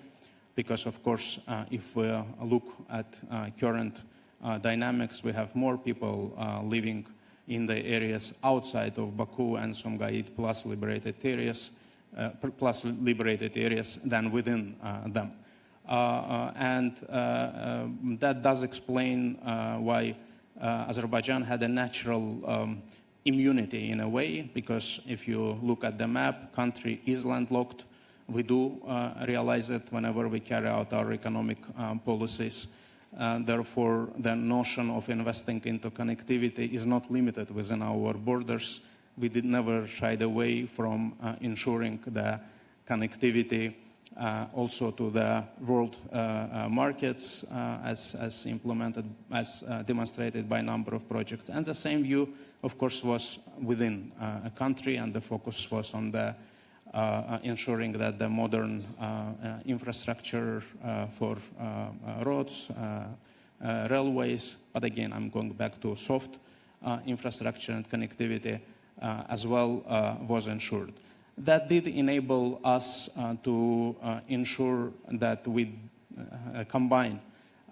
because of course if we look at current dynamics, we have more people living in the areas outside of Baku and Sumgait plus liberated areas than within them. That does explain why Azerbaijan had a natural immunity in a way, because if you look at the map, country is landlocked. We do realize it whenever we carry out our economic policies. Therefore, the notion of investing into connectivity is not limited within our borders. We did never shied away from ensuring the connectivity also to the world markets as implemented, as demonstrated by a number of projects. And the same view, of course, was within a country, and the focus was on the ensuring that the modern infrastructure for roads, railways, but again, I'm going back to soft infrastructure and connectivity as well was ensured. That did enable us to ensure that we combine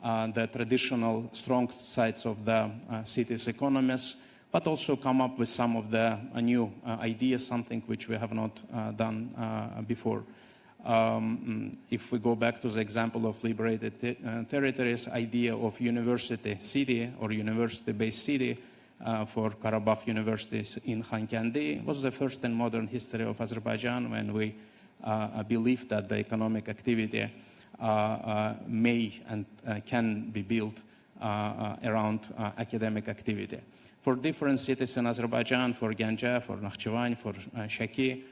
the traditional strong sides of the city's economies, but also come up with some of the new ideas, something which we have not done before. If we go back to the example of liberated territories, idea of university city or university-based city for Karabakh universities in Khankendi was the first in modern history of Azerbaijan, when we believe that the economic activity may and can be built around academic activity. For different cities in Azerbaijan, for Ganja, for Nakhchivan, for Shaki,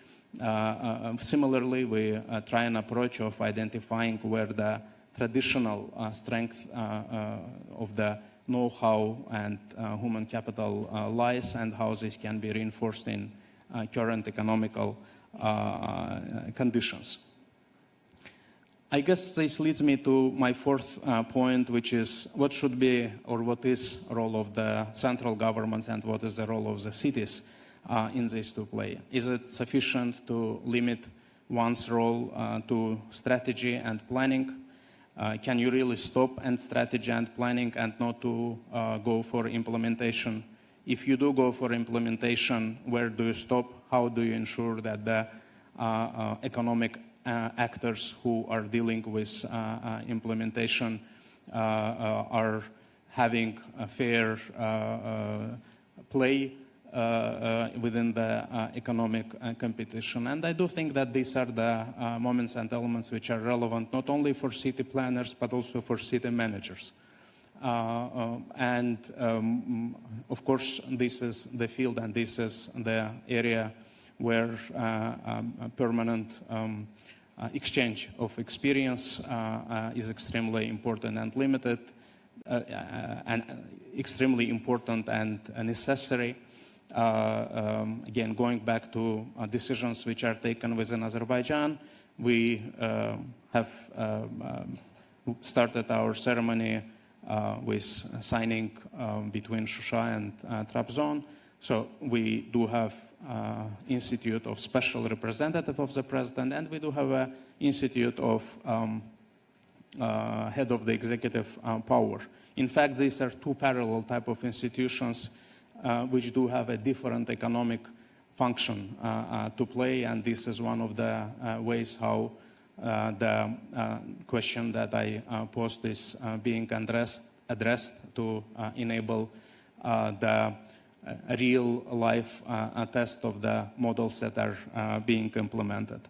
similarly, we try an approach of identifying where the traditional strength of the know-how and human capital lies, and how this can be reinforced in current economical conditions. I guess this leads me to my fourth point, which is what should be or what is the role of the central governments and what is the role of the cities in this to play. Is it sufficient to limit one's role to strategy and planning? Can you really stop at strategy and planning and not to go for implementation? If you do go for implementation, where do you stop? How do you ensure that the economic actors who are dealing with implementation are having a fair play within the economic competition? And I do think that these are the moments and elements which are relevant not only for city planners but also for city managers. Of course, this is the field and this is the area where permanent exchange of experience is extremely important and limited, and extremely important and necessary. Again, going back to decisions which are taken within Azerbaijan, we have started our ceremony with signing between Shusha and Trabzon. So we do have Institute of Special Representative of the President, and we do have an Institute of Head of the Executive Power. In fact, these are two parallel type of institutions which do have a different economic function to play, and this is one of the ways how the question that I posed is being addressed to enable the real-life test of the models that are being implemented.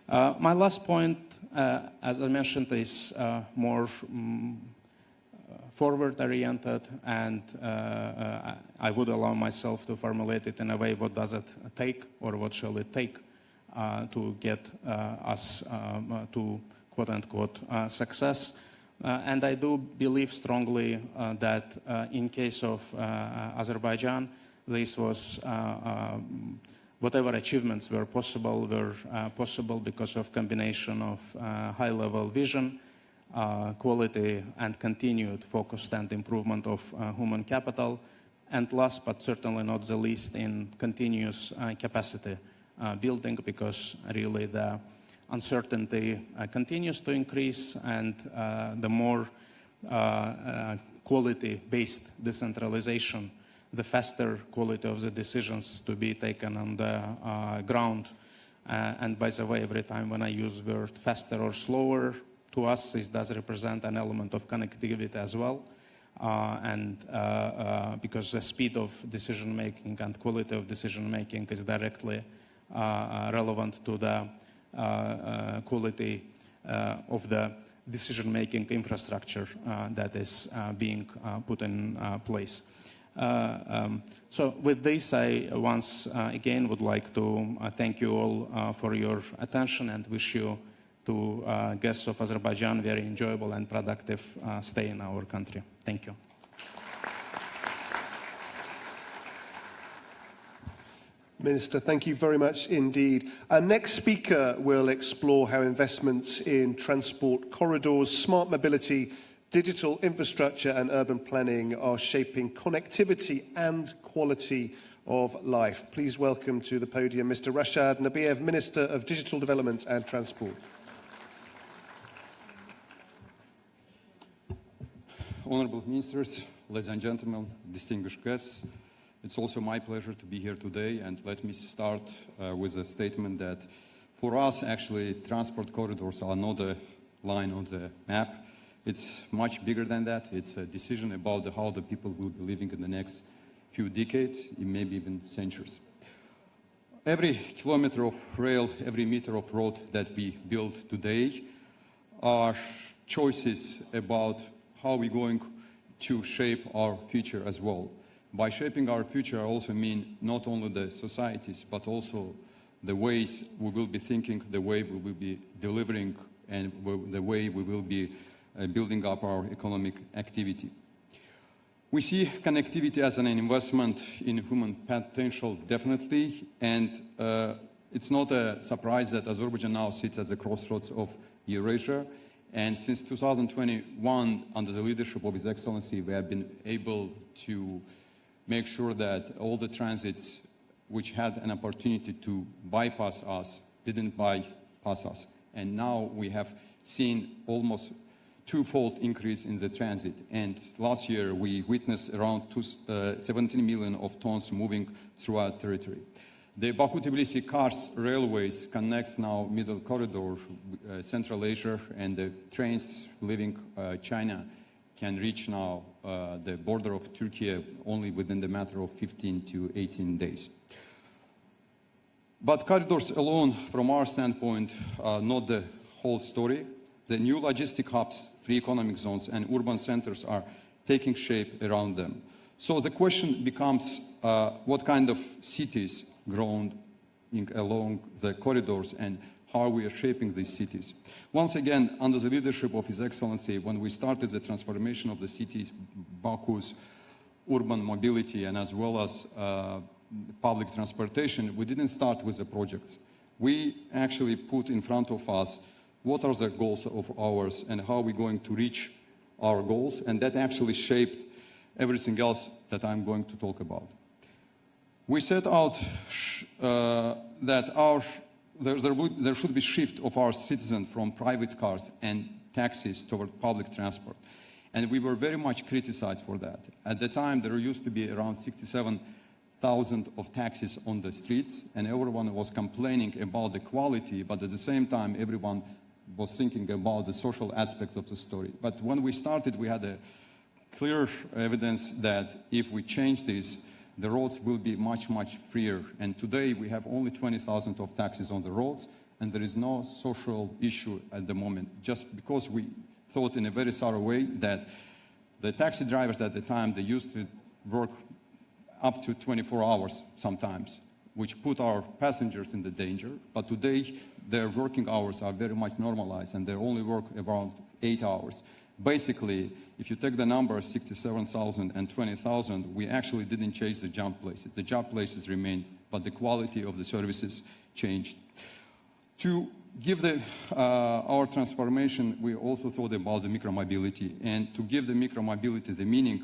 My last point, as I mentioned, is more forward-oriented, and I would allow myself to formulate it in a way, what does it take, or what shall it take to get us to quote-unquote success. And I do believe strongly that in case of Azerbaijan, this was whatever achievements were possible because of combination of high-level vision, quality, and continued focused and improvement of human capital, and last but certainly not the least, in continuous capacity building, because really the uncertainty continues to increase, and the more quality-based decentralization, the faster quality of the decisions to be taken on the ground. And by the way, every time when I use the word faster or slower, to us this does represent an element of connectivity as well. Because the speed of decision-making and quality of decision-making is directly relevant to the quality of the decision-making infrastructure that is being put in place. So with this, I once again would like to thank you all for your attention, and wish you to guests of Azerbaijan very enjoyable and productive stay in our country. Thank you. Minister, thank you very much indeed. Our next speaker will explore how investments in transport corridors, smart mobility, digital infrastructure and urban planning are shaping connectivity and quality of life. Please welcome to the podium Mr. Rashad Nabiev, Minister of Digital Development and Transport. Honourable Ministers, ladies and gentlemen, distinguished guests, it's also my pleasure to be here today, and let me start with a statement that for us, actually, transport corridors are not a line on the map. It's much bigger than that. It's a decision about how the people will be living in the next few decades, maybe even centuries. Every kilometer of rail, every meter of road that we build today are choices about how we're going to shape our future as well. By shaping our future, I also mean not only the societies, but also the ways we will be thinking, the way we will be delivering, and the way we will be building up our economic activity. We see connectivity as an investment in human potential, definitely, and it's not a surprise that Azerbaijan now sits at the crossroads of Eurasia. And since 2021, under the leadership of His Excellency, we have been able to make sure that all the transits which had an opportunity to bypass us didn't bypass us. And now we have seen almost twofold increase in the transit. And last year we witnessed around 17 million of tons moving through our territory. The Baku-Tbilisi-Kars railways connects now middle corridor, Central Asia, and the trains leaving China can reach now the border of Turkey only within the matter of 15 to 18 days. But corridors alone, from our standpoint, are not the whole story. The new logistic hubs, free economic zones, and urban centers are taking shape around them. So the question becomes, what kind of cities grown along the corridors, and how we are shaping these cities. Once again, under the leadership of His Excellency, when we started the transformation of the cities, Baku's urban mobility, and as well as public transportation, we didn't start with the projects. We actually put in front of us what are the goals of ours and how we're going to reach our goals, and that actually shaped everything else that I'm going to talk about. We set out that there should be shift of our citizens from private cars and taxis toward public transport. And we were very much criticized for that. At the time, there used to be around 67 thousands of taxis on the streets, and everyone was complaining about the quality, but at the same time, everyone was thinking about the social aspects of the story. But when we started, we had a clear evidence that if we change this, the roads will be much, much freer. And today, we have only 20,000 of taxis on the roads, and there is no social issue at the moment, just because we thought in a very thorough way that the taxi drivers at the time, they used to work up to 24 hours sometimes, which put our passengers in the danger. But today, their working hours are very much normalized, and they only work around 8 hours. Basically, if you take the numbers, 67,000 and 20,000, we actually didn't change the jump places. The jump places remained, but the quality of the services changed. To give our transformation, we also thought about the micromobility. And to give the micromobility the meaning,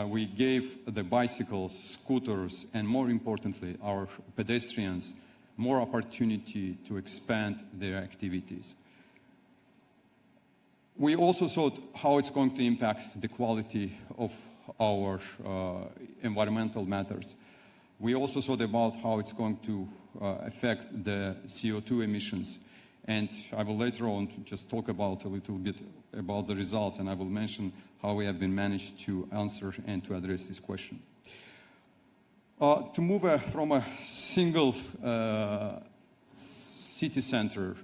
we gave the bicycles, scooters, and more importantly, our pedestrians, more opportunity to expand their activities. We also thought how it's going to impact the quality of our environmental matters. We also thought about how it's going to affect the CO2 emissions. And I will later on just talk about a little bit about the results, and I will mention how we have been managed to answer and to address this question. To move from a single city center,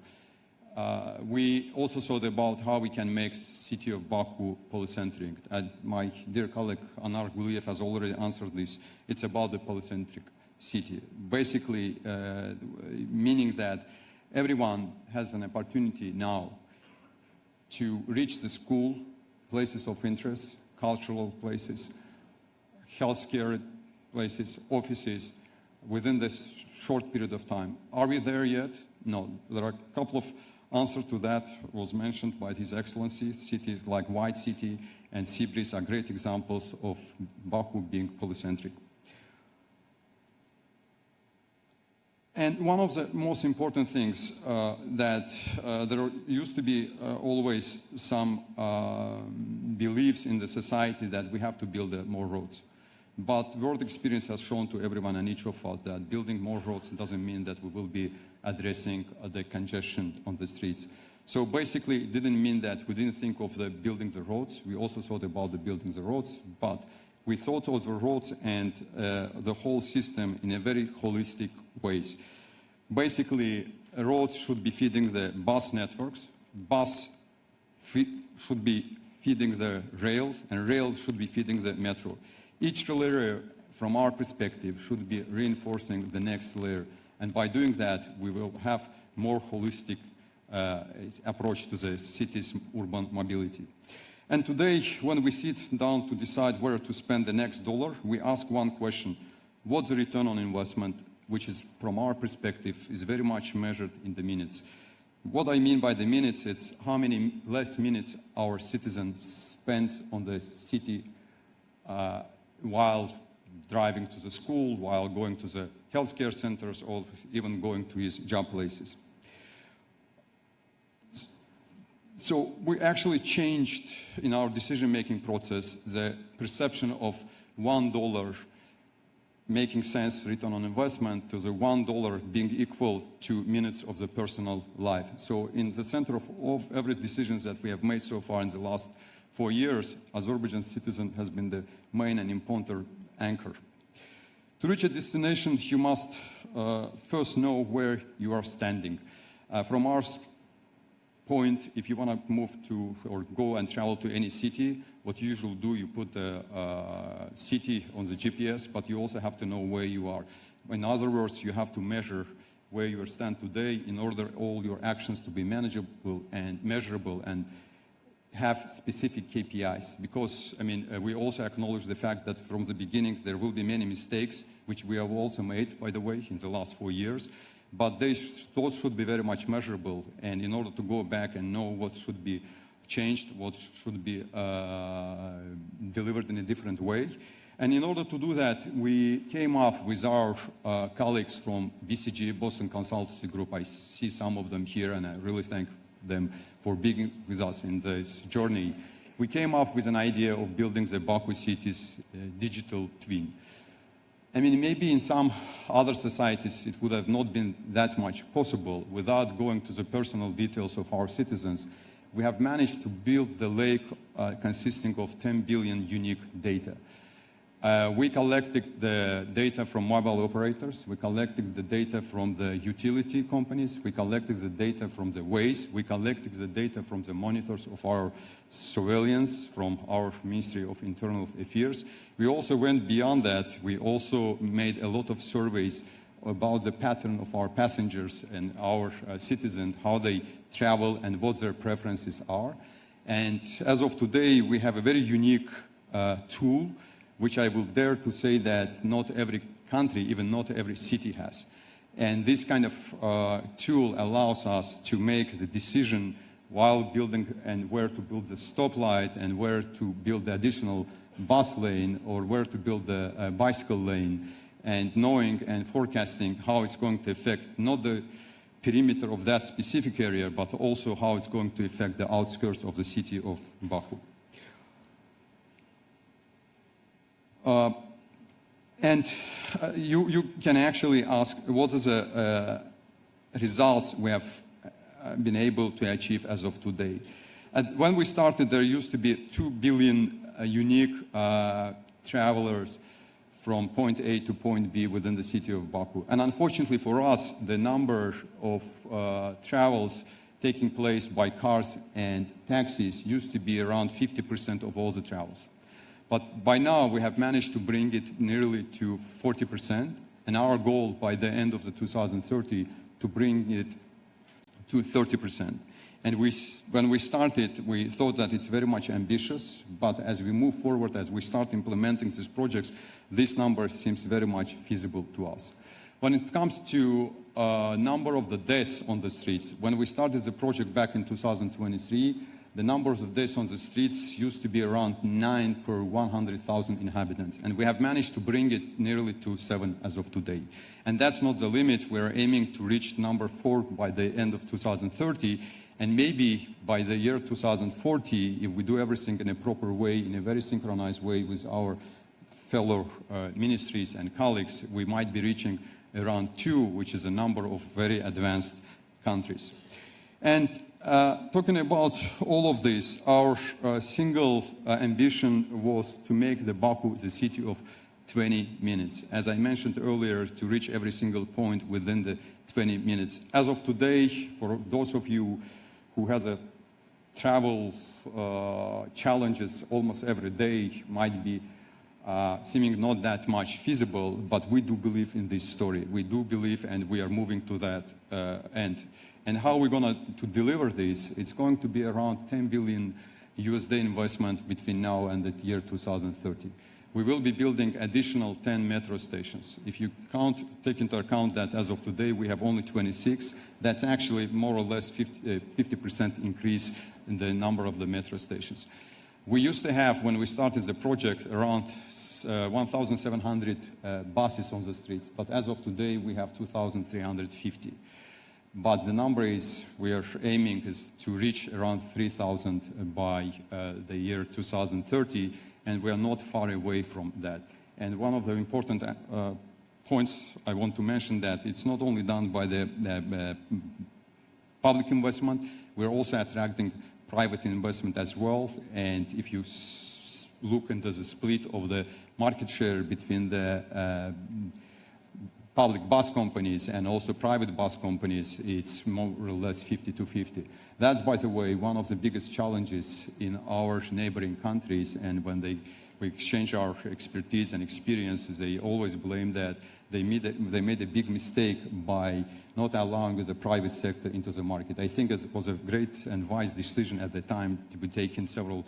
we also thought about how we can make city of Baku polycentric. And my dear colleague Anar Guliyev has already answered this. It's about the polycentric city. Basically, meaning that everyone has an opportunity now to reach the school, places of interest, cultural places, healthcare places, offices, within this short period of time. Are we there yet? No. There are a couple of answers to that was mentioned by His Excellency. Cities like White City and Sibris are great examples of Baku being polycentric. And one of the most important things that there used to be always some beliefs in the society that we have to build more roads. But world experience has shown to everyone and each of us that building more roads doesn't mean that we will be addressing the congestion on the streets. So basically, it didn't mean that we didn't think of the building the roads. We also thought about the building the roads, but we thought of the roads and the whole system in a very holistic ways. Basically, roads should be feeding the bus networks, bus should be feeding the rails, and rails should be feeding the metro. Each layer, from our perspective, should be reinforcing the next layer. And by doing that, we will have more holistic approach to the city's urban mobility. And today, when we sit down to decide where to spend the next dollar, we ask one question: what's the return on investment, which is, from our perspective, is very much measured in the minutes. What I mean by the minutes, it's how many less minutes our citizen spends on the city while driving to the school, while going to the healthcare centers, or even going to his job places. So we actually changed in our decision-making process the perception of $1 making sense return on investment to the $1 being equal to minutes of the personal life. So in the center of every decision that we have made so far in the last 4 years, Azerbaijan citizen has been the main and important anchor. To reach a destination, you must first know where you are standing. From our point, if you want to move to or go and travel to any city, what you usually do, you put the city on the GPS, but you also have to know where you are. In other words, you have to measure where you stand today in order all your actions to be manageable and measurable and have specific KPIs. Because, I mean, we also acknowledge the fact that from the beginning there will be many mistakes, which we have also made, by the way, in the last 4 years. But those should be very much measurable, and in order to go back and know what should be changed, what should be delivered in a different way. And in order to do that, we came up with our colleagues from BCG, Boston Consultancy Group. I see some of them here, and I really thank them for being with us in this journey. We came up with an idea of building the Baku city's digital twin. I mean, maybe in some other societies it would have not been that much possible without going to the personal details of our citizens. We have managed to build the lake consisting of 10 billion unique data. We collected the data from mobile operators, we collected the data from the utility companies, we collected the data from the waste, we collected the data from the monitors of our surveillance, from our Ministry of Internal Affairs. We also went beyond that. We also made a lot of surveys about the pattern of our passengers and our citizens, how they travel and what their preferences are. And as of today, we have a very unique tool, which I will dare to say that not every country, even not every city has. And this kind of tool allows us to make the decision while building and where to build the stoplight and where to build the additional bus lane or where to build the bicycle lane, and knowing and forecasting how it's going to affect not the perimeter of that specific area, but also how it's going to affect the outskirts of the city of Baku. You can actually ask, what is the results we have been able to achieve as of today? When we started, there used to be 2 billion unique travelers from point A to point B within the city of Baku. And unfortunately for us, the number of travels taking place by cars and taxis used to be around 50% of all the travels. But by now, we have managed to bring it nearly to 40%, and our goal by the end of the 2030 to bring it to 30%. And when we started, we thought that it's very much ambitious, but as we move forward, as we start implementing these projects, this number seems very much feasible to us. When it comes to number of the deaths on the streets, when we started the project back in 2023, the numbers of deaths on the streets used to be around 9 per 100,000 inhabitants. And we have managed to bring it nearly to 7 as of today. And that's not the limit. We're aiming to reach number 4 by the end of 2030. And maybe by the year 2040, if we do everything in a proper way, in a very synchronized way with our fellow ministries and colleagues, we might be reaching around 2, which is a number of very advanced countries. And talking about all of this, our single ambition was to make the Baku the city of 20 minutes. As I mentioned earlier, to reach every single point within the 20 minutes. As of today, for those of you who has a travel challenges almost every day, might be seeming not that much feasible, but we do believe in this story. We do believe, and we are moving to that end. And how we're going to deliver this, it's going to be around 10 billion USD investment between now and the year 2030. We will be building additional 10 metro stations. If you take into account that as of today we have only 26, that's actually more or less 50% increase in the number of the metro stations. We used to have, when we started the project, around 1,700 buses on the streets, but as of today we have 2,350. But the number is, we are aiming is to reach around 3,000 by the year 2030, and we are not far away from that. And one of the important points I want to mention that it's not only done by the public investment, we're also attracting private investment as well. And if you look into the split of the market share between the public bus companies and also private bus companies, it's more or less 50-50. That's, by the way, one of the biggest challenges in our neighboring countries, and when we exchange our expertise and experiences, they always blame that they made a big mistake by not allowing the private sector into the market. I think it was a great and wise decision at the time to be taken several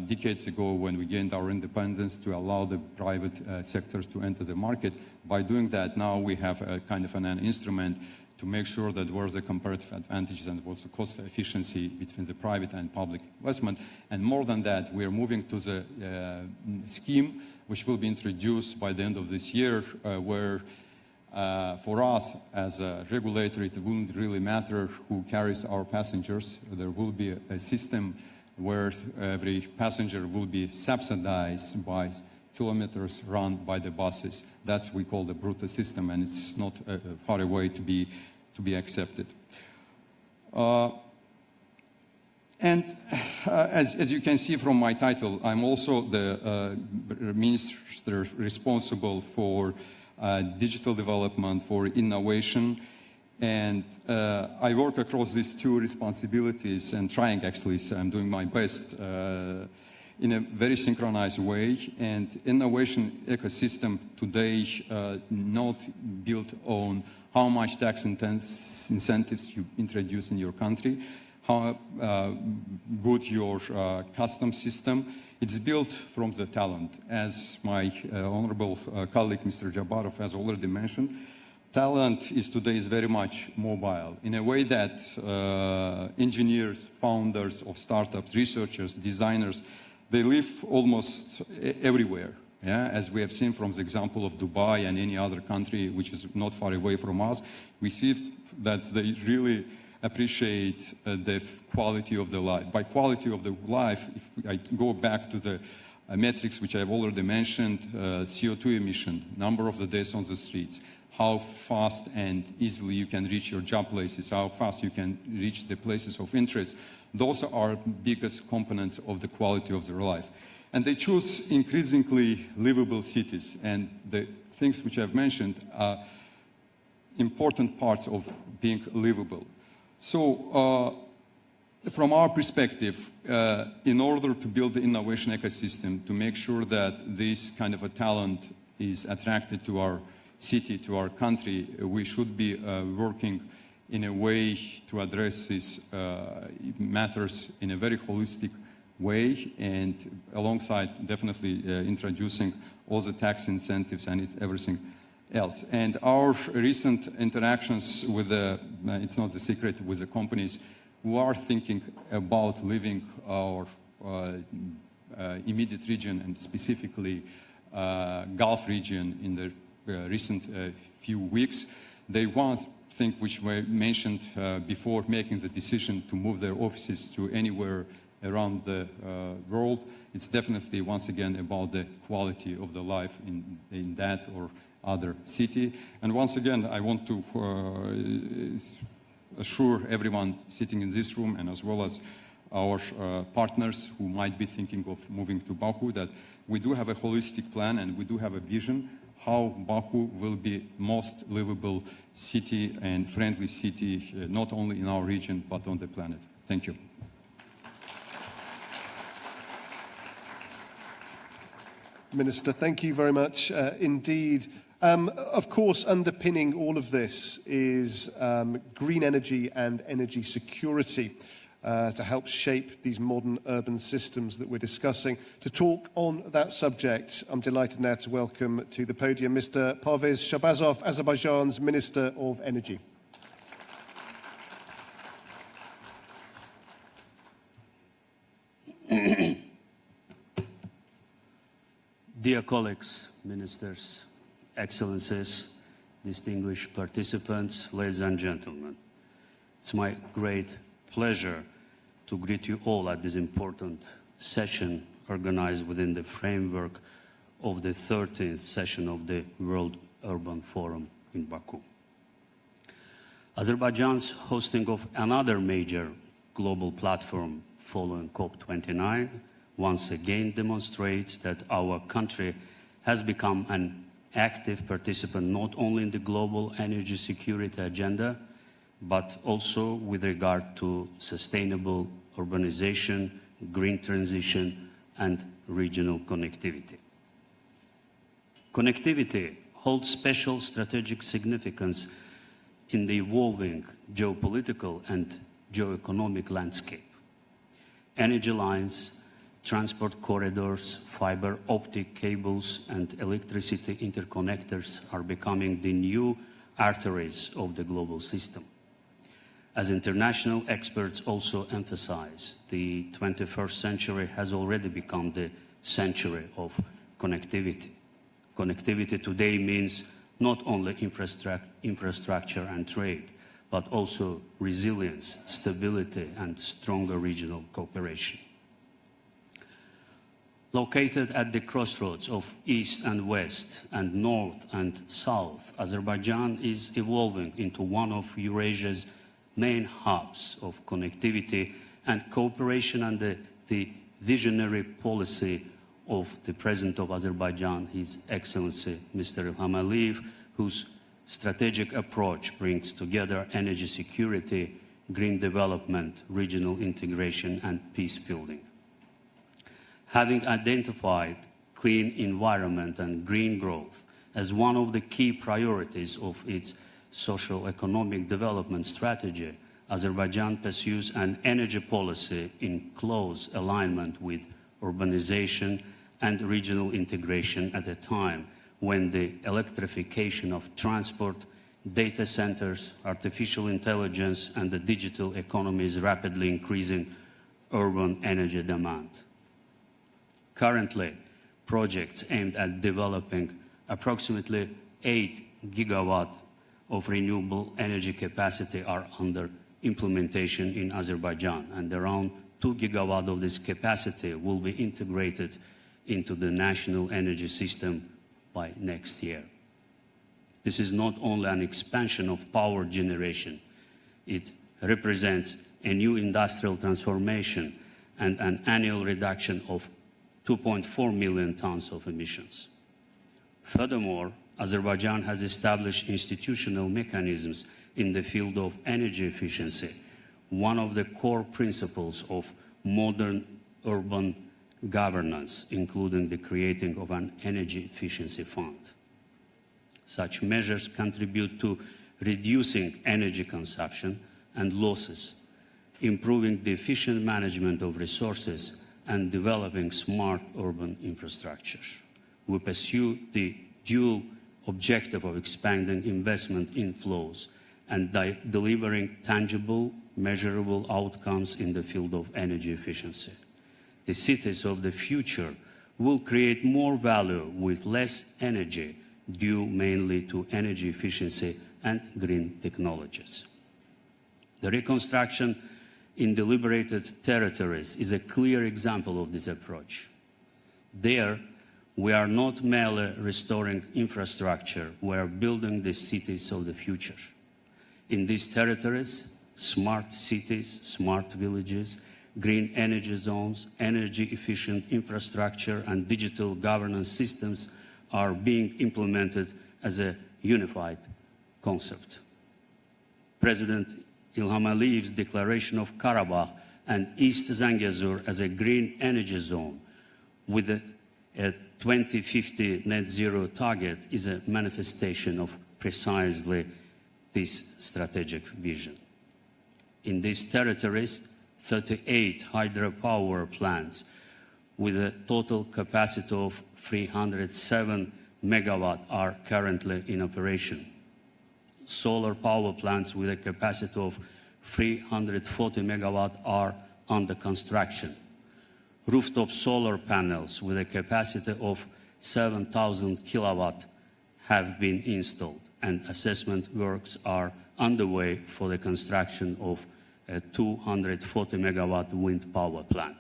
decades ago when we gained our independence, to allow the private sectors to enter the market. By doing that, now we have a kind of an instrument to make sure that where the comparative advantages and what's the cost efficiency between the private and public investment. And more than that, we are moving to the scheme which will be introduced by the end of this year, where for us as a regulator, it wouldn't really matter who carries our passengers. There will be a system where every passenger will be subsidized by kilometers run by the buses. That's we call the brutal system, and it's not far away to be accepted. As you can see from my title, I'm also the minister responsible for digital development, for innovation, and I work across these two responsibilities and trying actually, so I'm doing my best in a very synchronized way. And innovation ecosystem today not built on how much tax incentives you introduce in your country, how good your customs system. It's built from the talent. As my honorable colleague, Mr. Jabarov, has already mentioned, talent is today very much mobile in a way that engineers, founders of startups, researchers, designers, they live almost everywhere. Yeah? As we have seen from the example of Dubai and any other country which is not far away from us, we see that they really appreciate the quality of the life. By quality of the life, if I go back to the metrics which I have already mentioned, CO2 emission, number of the days on the streets, how fast and easily you can reach your job places, how fast you can reach the places of interest, those are biggest components of the quality of their life. And they choose increasingly livable cities, and the things which I've mentioned are important parts of being livable. So from our perspective, in order to build the innovation ecosystem, to make sure that this kind of a talent is attracted to our city, to our country, we should be working in a way to address these matters in a very holistic way, and alongside definitely introducing all the tax incentives and everything else. And our recent interactions with it's not a secret, with the companies who are thinking about leaving our immediate region, and specifically Gulf region in the recent few weeks, they once think, which were mentioned before making the decision to move their offices to anywhere around the world. It's definitely, once again, about the quality of the life in that or other city. And once again, I want to assure everyone sitting in this room, and as well as our partners who might be thinking of moving to Baku, that we do have a holistic plan and we do have a vision how Baku will be most livable city and friendly city, not only in our region, but on the planet. Thank you. Minister, thank you very much indeed. Of course, underpinning all of this is green energy and energy security to help shape these modern urban systems that we're discussing. To talk on that subject, I'm delighted now to welcome to the podium Mr. Parvez Shahbazov, Azerbaijan's Minister of Energy. Dear colleagues, ministers, excellencies, distinguished participants, ladies and gentlemen, it's my great pleasure to greet you all at this important session organized within the framework of the 13th session of the World Urban Forum in Baku. Azerbaijan's hosting of another major global platform following COP29 once again demonstrates that our country has become an active participant not only in the global energy security agenda, but also with regard to sustainable urbanization, green transition, and regional connectivity. Connectivity holds special strategic significance in the evolving geopolitical and geoeconomic landscape. Energy lines, transport corridors, fiber optic cables, and electricity interconnectors are becoming the new arteries of the global system. As international experts also emphasize, the 21st century has already become the century of connectivity. Connectivity today means not only infrastructure and trade, but also resilience, stability, and stronger regional cooperation. Located at the crossroads of East and West and North and South, Azerbaijan is evolving into one of Eurasia's main hubs of connectivity and cooperation under the visionary policy of the President of Azerbaijan, His Excellency Mr. Ilham Aliyev, whose strategic approach brings together energy security, green development, regional integration, and peace building. Having identified clean environment and green growth as one of the key priorities of its socio-economic development strategy, Azerbaijan pursues an energy policy in close alignment with urbanization and regional integration at a time when the electrification of transport, data centers, artificial intelligence, and the digital economy is rapidly increasing urban energy demand. Currently, projects aimed at developing approximately 8 gigawatt of renewable energy capacity are under implementation in Azerbaijan, and around 2 gigawatt of this capacity will be integrated into the national energy system by next year. This is not only an expansion of power generation, it represents a new industrial transformation and an annual reduction of 2.4 million tons of emissions. Furthermore, Azerbaijan has established institutional mechanisms in the field of energy efficiency, one of the core principles of modern urban governance, including the creating of an energy efficiency fund. Such measures contribute to reducing energy consumption and losses, improving the efficient management of resources, and developing smart urban infrastructure. We pursue the dual objective of expanding investment inflows and delivering tangible, measurable outcomes in the field of energy efficiency. The cities of the future will create more value with less energy, due mainly to energy efficiency and green technologies. The reconstruction in the liberated territories is a clear example of this approach. There, we are not merely restoring infrastructure, we are building the cities of the future. In these territories, smart cities, smart villages, green energy zones, energy-efficient infrastructure, and digital governance systems are being implemented as a unified concept. President Ilham Aliyev's declaration of Karabakh and East Zangezur as a green energy zone with a 2050 net zero target is a manifestation of precisely this strategic vision. In these territories, 38 hydropower plants with a total capacity of 307 megawatt are currently in operation. Solar power plants with a capacity of 340 megawatt are under construction. Rooftop solar panels with a capacity of 7,000 kilowatt have been installed, and assessment works are underway for the construction of a 240 megawatt wind power plant.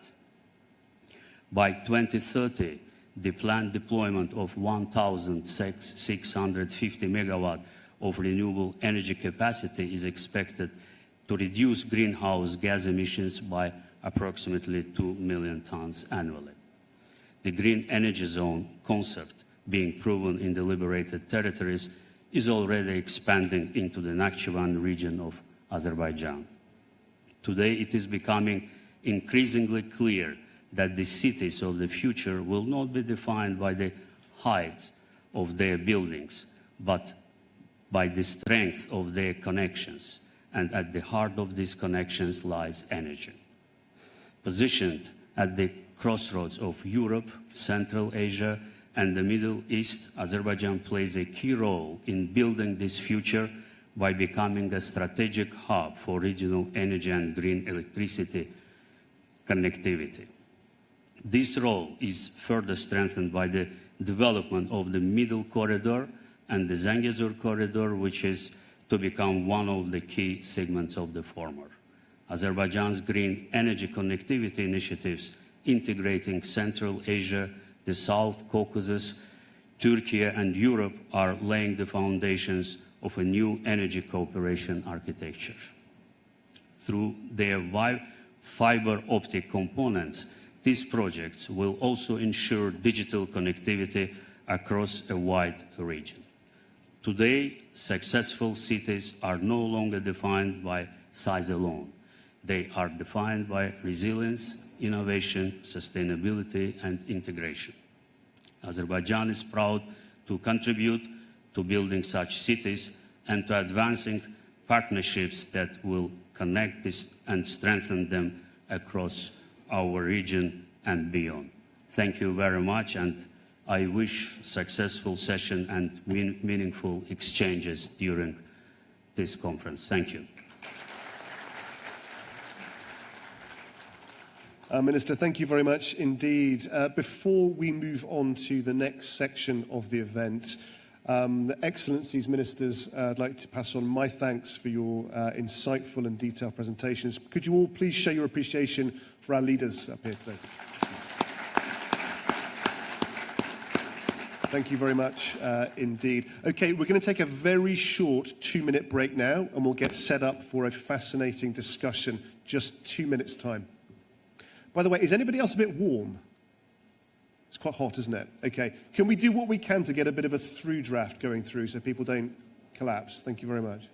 By 2030, the planned deployment of 1,650 megawatt of renewable energy capacity is expected to reduce greenhouse gas emissions by approximately 2 million tons annually. The green energy zone concept being proven in the liberated territories is already expanding into the Nakhchivan region of Azerbaijan. Today, it is becoming increasingly clear that the cities of the future will not be defined by the height of their buildings, but by the strength of their connections, and at the heart of these connections lies energy. Positioned at the crossroads of Europe, Central Asia, and the Middle East, Azerbaijan plays a key role in building this future by becoming a strategic hub for regional energy and green electricity connectivity. This role is further strengthened by the development of the Middle Corridor and the Zangezur Corridor, which is to become one of the key segments of the former. Azerbaijan's green energy connectivity initiatives integrating Central Asia, the South Caucasus, Turkey and Europe are laying the foundations of a new energy cooperation architecture. Through their fiber optic components, these projects will also ensure digital connectivity across a wide region. Today, successful cities are no longer defined by size alone. They are defined by resilience, innovation, sustainability, and integration. Azerbaijan is proud to contribute to building such cities and to advancing partnerships that will connect this and strengthen them across our region and beyond. Thank you very much, and I wish successful session and meaningful exchanges during this conference. Thank you. Minister, thank you very much indeed. Before we move on to the next section of the event, Excellencies, Ministers, I'd like to pass on my thanks for your insightful and detailed presentations. Could you all please show your appreciation for our leaders up here today? Thank you very much indeed. Okay, we're going to take a very short 2-minute break now, and we'll get set up for a fascinating discussion, just 2 minutes' time. By the way, is anybody else a bit warm? It's quite hot, isn't it? Okay. Can we do what we can to get a bit of a through draft going through so people don't collapse? Thank you very much.